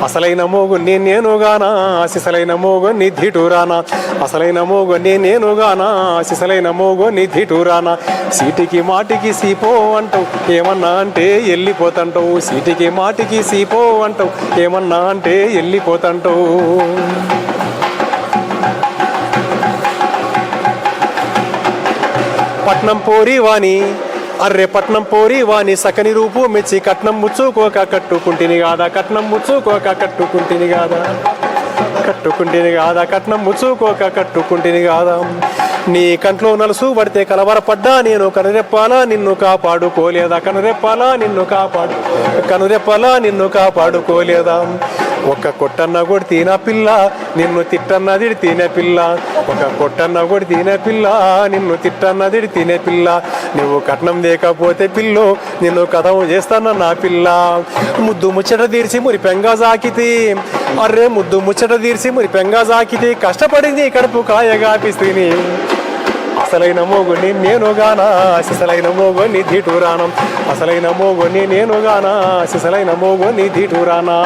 అసలైన మోగుని నేనుగానా, సిసలైన మోగుని ధిటూరానా. అసలైన మోగుని నేనుగానా, సిసలైన మోగుని ధిటూరానా. సీటికి మాటికి సీపో అంటావు, ఏమన్నా అంటే వెళ్ళిపోతాంటావు. సీటికి మాటికి సీపో అంటావు, ఏమన్నా అంటే వెళ్ళిపోతాంటావు. పట్నం పోరి వాణి, అర్రే పట్నం పోరి వాణి, సకని రూపు మెచ్చి కట్నం ముచ్చుకోక కట్టుకుంటిని కాదా. కట్నం ముచ్చుకోక కట్టుకుంటిని కాదా. కట్టుకుంటిని కాదా. కట్నం ముచ్చుకోక కట్టుకుంటిని కాదా. నీ కంట్లో నలుసు పడితే కలవరపడ్డా నేను, కనురెప్పాలా నిన్ను కాపాడుకోలేదా. కనురెప్పాలా నిన్ను కాపాడుకోలేదా. ఒక్క కొట్టన్న కొడితే నా పిల్ల నిన్ను తిట్టన్న తిడితేనే పిల్ల, ఒక కొట్టన్న కొడితేనే పిల్ల నిన్ను తిట్టన్న తిడితేనే పిల్ల, నువ్వు కట్నం లేకపోతే పిల్లో నిన్ను కథం చేస్తాన నా పిల్ల. ముద్దు ముచ్చట తీర్చి మురి పెంగా జాకితే, అర్రే ముద్దు ముచ్చట తీర్చి మురి పెంగా జాకితే, కష్టపడింది కడుపు కాయగా పిస్తిని, అసలైన మోగుని నేనుగానా సిసలైన మోగుని ధీటురానం, అసలైన మోగుని నేనుగానా సిసలైన మోగుని ధీటురానా.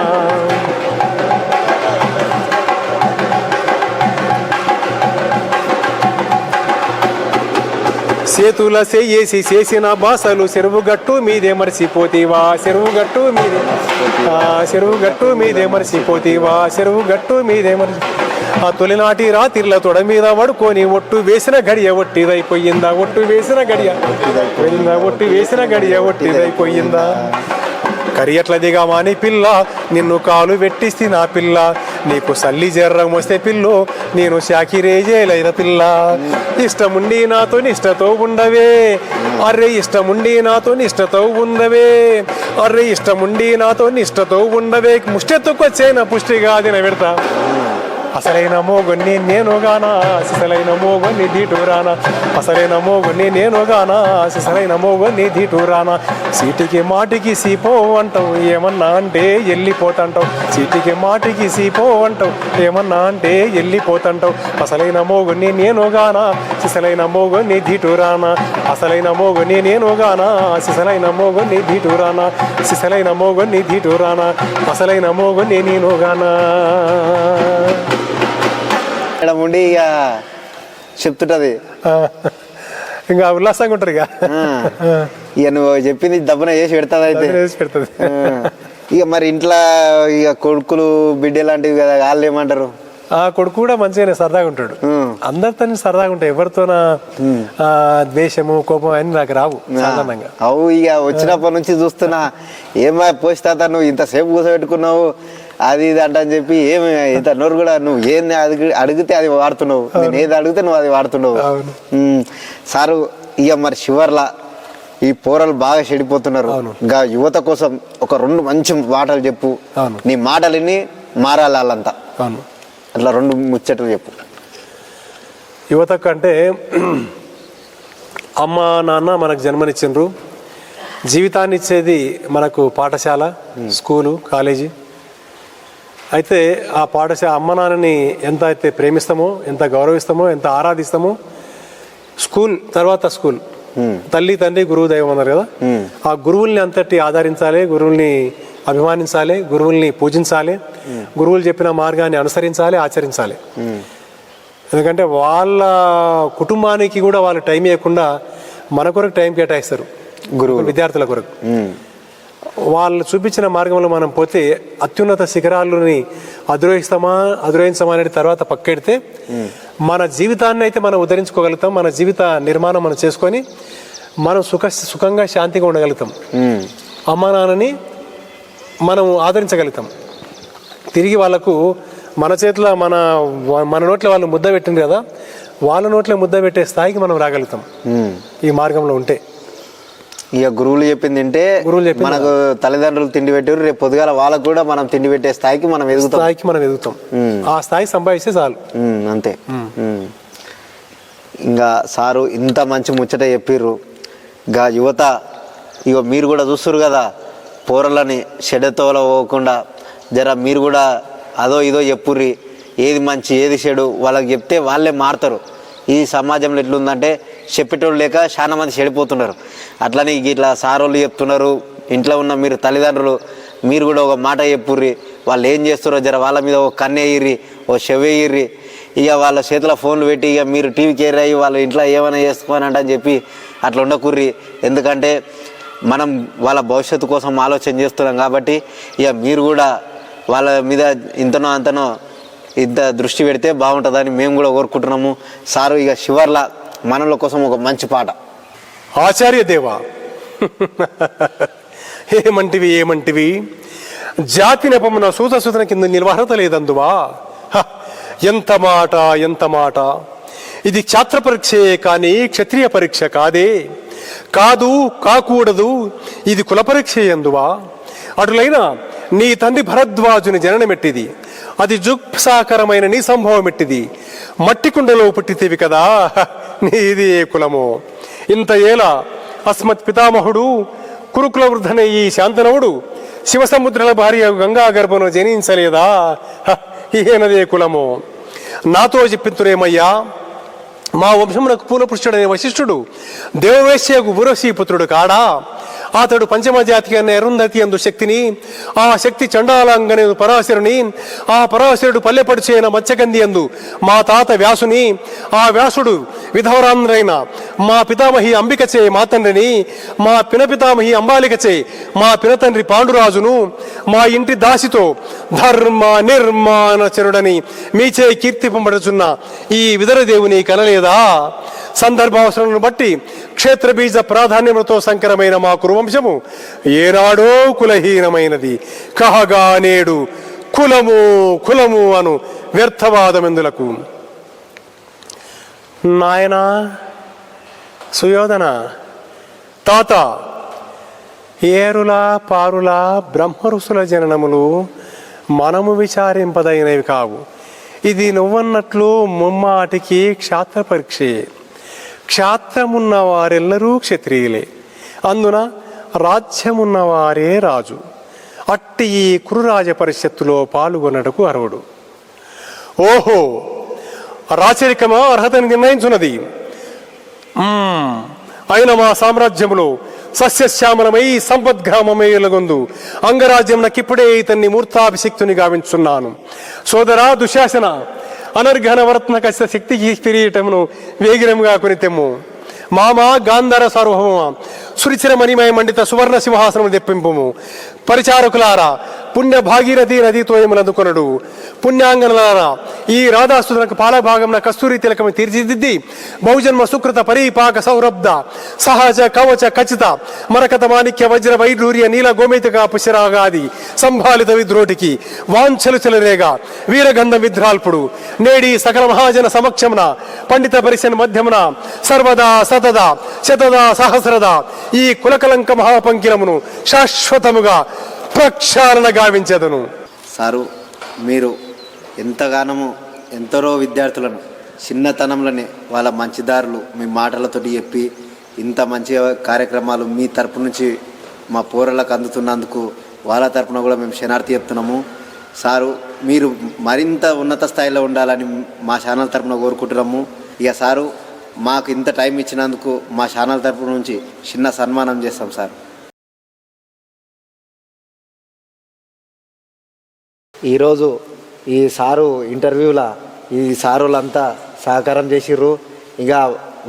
చేతుల చేసి చేసిన బాసలు చెరువు గట్టు మీదే మర్చిపోతీవా, చెరువు గట్టు మీదే, చెరువు గట్టు మీదే మర్చిపోతీవా, చెరువు గట్టు మీదే మర్చి. ఆ తొలినాటి రాత్రిల తొడ మీద పడుకొని ఒట్టు వేసిన గడియ ఒట్టిదైపోయిందా, ఒట్టు వేసిన గడియ ఒట్టిదైపోయిందా, ఒట్టు వేసిన గడియ ఒట్టిదైపోయిందా. కరియట్ల దిగమాని పిల్ల నిన్ను కాలు పెట్టిస్తే నా పిల్ల, నీకు సల్లి జర్రం వస్తే పిల్లో నేను శాకిరేజేలైన పిల్ల. ఇష్టముండి నాతో నిష్టతో ఉండవే, అర్రే ఇష్టముండి నాతో నిష్టతో ఉండవే, అర్రే ఇష్టముండి నాతో నిష్టతో ఉండవే, ముష్టెత్తుకొచ్చేన పుష్టిగా తినబెడతా. అసలైన మోగుని నేనుగానా సిసలైన మోగుని ధీటురానా, అసలైన మోగుని నేనుగానా సిసలైన మోగుని ధీటురానా. సీటికి మాటికి సీపో అంటావు, ఏమన్నా అంటే వెళ్ళిపోతాంటావు, సీటికి మాటికి సీపో అంటావు, ఏమన్నా అంటే వెళ్ళిపోతాంటావు. అసలైన మోగుని నేనుగానా సిసలైన మోగుని ధీటురానా, అసలైన మోగుని నేనుగానా సిసలైన మోగుని ధీటురానా, సిసలైన మోగుని ధీటురానా, అసలైన మోగుని నేనుగానా. ఇక్కడ ఉండి ఇక చెప్తుంటది, ఇంకా ఉల్లాసంగా ఉంటారు. ఇక నువ్వు చెప్పింది దబ్బున చేసి పెడతాది అయితే పెడుతుంది. ఇక మరి ఇంట్లో ఇక కొడుకులు బిడ్డ లాంటివి కదా, వాళ్ళు ఏమంటారు? ఆ కొడుకు కూడా మంచిగానే సరదాగా ఉంటాడు, అందరితో సరదాగా ఉంటాయి, ఎవరితోన ద్వేషము కోపం అని నాకు రావు సాధారణంగా. అవు ఇక వచ్చినప్పటి నుంచి చూస్తున్నా, ఏమా పోస్తా నువ్వు ఇంతసేపు కూర్చోబెట్టుకున్నావు అది ఇది అంట అని చెప్పి, ఏమి ఇంత నోరు కూడా నువ్వు ఏంది అడిగితే అది వాడుతున్నావు, నేను ఏది అడిగితే నువ్వు అది వాడుతున్నావు. సారు ఇక మరి చివర్లా ఈ పోరలు బాగా చెడిపోతున్నారు, ఇంకా యువత కోసం ఒక 2 మంచి మాటలు చెప్పు, నీ మాటలు విని మారాలి వాళ్ళంతా, అట్లా 2 ముచ్చట్లు చెప్పు. యువతకు అంటే అమ్మ నాన్న మనకు జన్మనిచ్చిండ్రు, జీవితాన్ని ఇచ్చేది మనకు పాఠశాల, స్కూలు, కాలేజీ. అయితే ఆ పాఠశాల అమ్మ నాన్నని ఎంత అయితే ప్రేమిస్తామో, ఎంత గౌరవిస్తామో, ఎంత ఆరాధిస్తామో, స్కూల్ తర్వాత స్కూల్, తల్లి తండ్రి గురువు దైవం అన్నారు కదా, ఆ గురువుల్ని అంతటి ఆదరించాలి, గురువుల్ని అభిమానించాలి, గురువుల్ని పూజించాలి, గురువులు చెప్పిన మార్గాన్ని అనుసరించాలి, ఆచరించాలి. ఎందుకంటే వాళ్ళ కుటుంబానికి కూడా వాళ్ళు టైం ఇవ్వకుండా మన కొరకు టైం కేటాయిస్తారు, గురువు విద్యార్థుల కొరకు. వాళ్ళు చూపించిన మార్గంలో మనం పోతే అత్యున్నత శిఖరాలని అధిరోహించమా అనేది తర్వాత పక్కెడితే మన జీవితాన్ని అయితే మనం ఉద్ధరించుకోగలుగుతాం, మన జీవిత నిర్మాణం మనం చేసుకొని మనం సుఖంగా శాంతిగా ఉండగలుగుతాం, అమ్మా నాన్నని మనం ఆదరించగలుగుతాం. తిరిగి వాళ్ళకు మన చేతిలో మన నోట్లో వాళ్ళు ముద్ద పెట్టింది కదా, వాళ్ళ నోట్లో ముద్ద పెట్టే స్థాయికి మనం రాగలుగుతాం ఈ మార్గంలో ఉంటే. ఇక గురువులు చెప్పింది తింటే మనకు తల్లిదండ్రులు తిండి పెట్టారు, రేపు పొద్దుగాల వాళ్ళకు కూడా మనం తిండి పెట్టే స్థాయికి మనం ఎదుగుతాం. ఆ స్థాయి సంపాదిస్తే చాలు, అంతే. ఇంకా సారు ఇంత మంచి ముచ్చట చెప్పిర్రు. ఇంకా యువత ఇక మీరు కూడా చూస్తురు కదా, పోరలని చెడుతోల పోకుండా జర మీరు కూడా అదో ఇదో చెప్పుర్రి, ఏది మంచి ఏది చెడు వాళ్ళకి చెప్తే వాళ్ళే మారుతారు. ఈ సమాజంలో ఎట్లుందంటే చెప్పేటోళ్ళు లేక చాలా మంది చెడిపోతున్నారు. అట్లని ఇట్లా సారోళ్ళు చెప్తున్నారు, ఇంట్లో ఉన్న మీరు తల్లిదండ్రులు మీరు కూడా ఒక మాట చెప్పుర్రి, వాళ్ళు ఏం చేస్తారో జర వాళ్ళ మీద ఒక కన్నేయిర్రి, ఓ చెవేయిర్రి. ఇక వాళ్ళ చేతిలో ఫోన్లు పెట్టి ఇక మీరు టీవీ కేర్ అయ్యి వాళ్ళు ఇంట్లో ఏమైనా చేసుకోనంట అని చెప్పి అట్లా ఉండకుర్రి. ఎందుకంటే మనం వాళ్ళ భవిష్యత్తు కోసం ఆలోచన చేస్తున్నాం కాబట్టి ఇక మీరు కూడా వాళ్ళ మీద ఇంతనో అంతనో ఇంత దృష్టి పెడితే బాగుంటుందని మేము కూడా కోరుకుంటున్నాము. సారు ఇక చివర్లా మనల కోసం ఒక మంచి పాట. ఆచార్య దేవా ఏమంటివి జాతి నెపమున సూతన కింద నిలవహరత లేదందువా. ఎంత మాట, ఇది క్షాత్ర పరీక్షే కానీ క్షత్రియ పరీక్ష కాదు, కాకూడదు, ఇది కుల పరీక్షే అందువా. అటులైనా నీ తండ్రి భరద్వాజుని జననమెట్టిది, అది జుక్సాకరమైన నీ సంభవం ఎట్టిది. మట్టి కుండలో పుట్టితివి కదా, నీది ఏ కులమో. ఇంత ఏలా అస్మత్ పితామహుడు కురుకుల వృద్ధనే ఈ శాంతనవుడు శివసముద్రాల భార్య గంగా గర్భను జనించలేదా, ఈయనదే కులమో. నాతో చెప్పింతురేమయ్యా, మా వంశమునకు పూలపుష్టుడనే వశిష్ఠుడు దేవవేశ్యకు పుత్రుడు కాడా. అతడు పంచమజాతి అనే అరుంధతి అందు శక్తిని, ఆ శక్తి చండాలంగనే పరాశరుని, ఆ పరాశరుడు పల్లెపడిచేన మత్స్యగంధి అందు మా తాత వ్యాసుని, ఆ వ్యాసుడు విధవరాంధ్రైన మా పితామహి అంబికచే మా తండ్రిని, మా పినపితామహి అంబాలికచే మా పినతండ్రి పాండురాజును, మా ఇంటి దాసితో ధర్మ నిర్మాణచరుడని మీచే కీర్తింపబడుచున్న ఈ విదరదేవుని కనలేదా. సందర్భావసరాలను బట్టి క్షేత్రబీజ ప్రాధాన్యములతో సంకరమైన మా కురువంశము ఏనాడో కులహీనమైనది. కహగా నేడు కులము కులము అను వ్యర్థవాదమెందులకు. నాయనా సుయోధన, తాత, ఏరుల పారుల బ్రహ్మరుసుల జననములు మనము విచారింపదైనవి కావు. ఇది నువ్వన్నట్లు ముమ్మాటికి క్షాత్ర పరీక్షే. క్షాత్రమున్న వారెల్లరూ క్షత్రియులే, అందున రాజ్యమున్నవారే రాజు. అట్టి ఈ కురురాజ పరిషత్తులో పాల్గొనటకు అర్హుడు. ఓహో, రాచరికమా అర్హతని నిర్ణయించున్నది. అయిన మా సామ్రాజ్యములో సస్యశ్యామలమై సంపద్గ్రామమై వెలుగొందు అంగరాజ్యమునకిప్పుడే ఇతన్ని మూర్తాభిషిక్తుని గావించున్నాను. సోదరా దుశ్శాసన, అనర్ఘనవర్త్న కష్ట శక్తి కిరీటమును వేగిరముగా కొనితెమ్ము. మామ గాంధార సార్వభౌమ, సురిచిర మణిమయ మండిత సువర్ణ సింహాసనము తెప్పింపుము. పరిచారకులారా, పుణ్య భాగీరథి నదితో ఏములందుకొనడు. పుణ్యాంగనలారా, ఈ రాధాస్తులకు పాలభాగంన కస్తూరి తిలకము తీర్చిదిద్ది బహుజన్మ సుకృత పరిపాక సౌరబ్ధ సహజ కవచ ఖచ్చిత మరకత మాణిక్య వజ్ర వైఢూర్య నీల గోమేతిక పుష్యరాగాది సంభాలిత విద్రోటికి వాంఛలు చెలరేగా వీరగంధ విద్రాల్పుడు నేడి సకల మహాజన సమక్షమున పండిత పరిశన్ మధ్యమున సర్వదా సతదా శతదా సహస్రదా ఈ కులకలంక మహాపంకిలమును శాశ్వతముగా ప్రక్షాళన గావించదను. సారు, మీరు ఎంతరో విద్యార్థులను చిన్నతనంలోనే వాళ్ళ మంచిదారులు మీ మాటలతోటి చెప్పి ఇంత మంచి కార్యక్రమాలు మీ తరపు నుంచి మా పోరలకు అందుతున్నందుకు వాళ్ళ తరపున కూడా మేము శనార్థి చెప్తున్నాము. సారు, మీరు మరింత ఉన్నత స్థాయిలో ఉండాలని మా ఛానల్ తరపున కోరుకుంటున్నాము. ఇక సారు, మాకు ఇంత టైం ఇచ్చినందుకు మా ఛానల్ తరపు నుంచి చిన్న సన్మానం చేస్తాం సార్. ఈరోజు ఈ సారు ఇంటర్వ్యూలో ఈ సారులంతా సహకారం చేసిర్రు. ఇక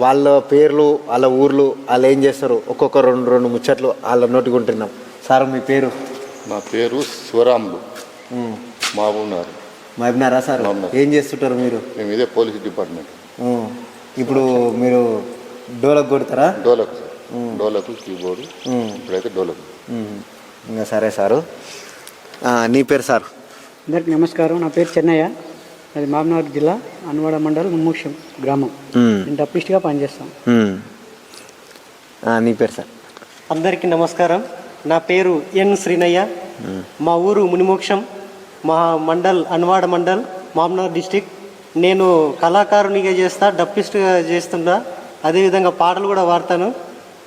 వాళ్ళ పేర్లు, వాళ్ళ ఊర్లు, వాళ్ళు ఏం చేస్తారు ఒక్కొక్క రెండు ముచ్చట్లు వాళ్ళ నోటికి ఉంటున్నాం. సార్, మీ పేరు? నా పేరు శివరాములు, మహబూబ్నగరా సార్? ఏం చేస్తుంటారు మీరు? మేము ఇదే పోలీస్ డిపార్ట్మెంట్. ఇప్పుడు మీరు డోలకు కొడతారా? డోలకు సార్, డోలకు కీబోర్డు, ఇప్పుడైతే డోలకు. ఇంకా సరే సారు. నీ పేరు సార్? అందరికి నమస్కారం. నా పేరు చెన్నయ్య, అది మహబూబ్నగర్ జిల్లా అన్వాడ మండలం ముమ్మోక్షం గ్రామం. నేను డప్పిస్ట్గా పనిచేస్తాను. నీ పేరు సార్? అందరికీ నమస్కారం. నా పేరు ఎన్ శ్రీనయ్య, మా ఊరు మునిమోక్షం, మా మండల్ అన్వాడ మండల్, మహబూబ్నగర్ డిస్టిక్. నేను కళాకారునిగా చేస్తా, డప్పిస్ట్గా చేస్తున్నా, అదేవిధంగా పాటలు కూడా పాడతాను,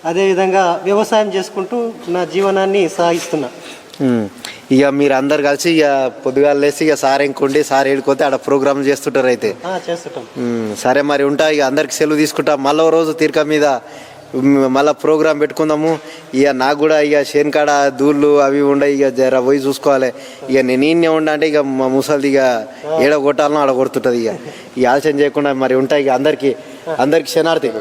అదేవిధంగా వ్యవసాయం చేసుకుంటూ నా జీవనాన్ని సాగిస్తున్నా. ఇక మీరు అందరు కలిసి ఇక పొద్దుగాలు లేసి ఇక సార్ ఇంకోండి సార్ ఏడుకోతే ఆడ ప్రోగ్రామ్ చేస్తుంటారు అయితే? చేస్తుంటాం. సరే మరి ఉంటా. ఇక అందరికి సెలవు తీసుకుంటా. మళ్ళీ రోజు తీరిక మీద మళ్ళీ ప్రోగ్రాం పెట్టుకుందాము. ఇక నాకు కూడా ఇక చేనుకాడ దూళ్ళు అవి ఉండవు, ఇక జర పోయి చూసుకోవాలి. ఇక నేను ఉండ అంటే ఇక మా ముసలిది ఇక ఏడ కొట్టాలనో ఆడ కొడుతుంటుంది. ఇక ఆలోచన చేయకుండా మరి ఉంటాయి. ఇక అందరికి శనార్థి.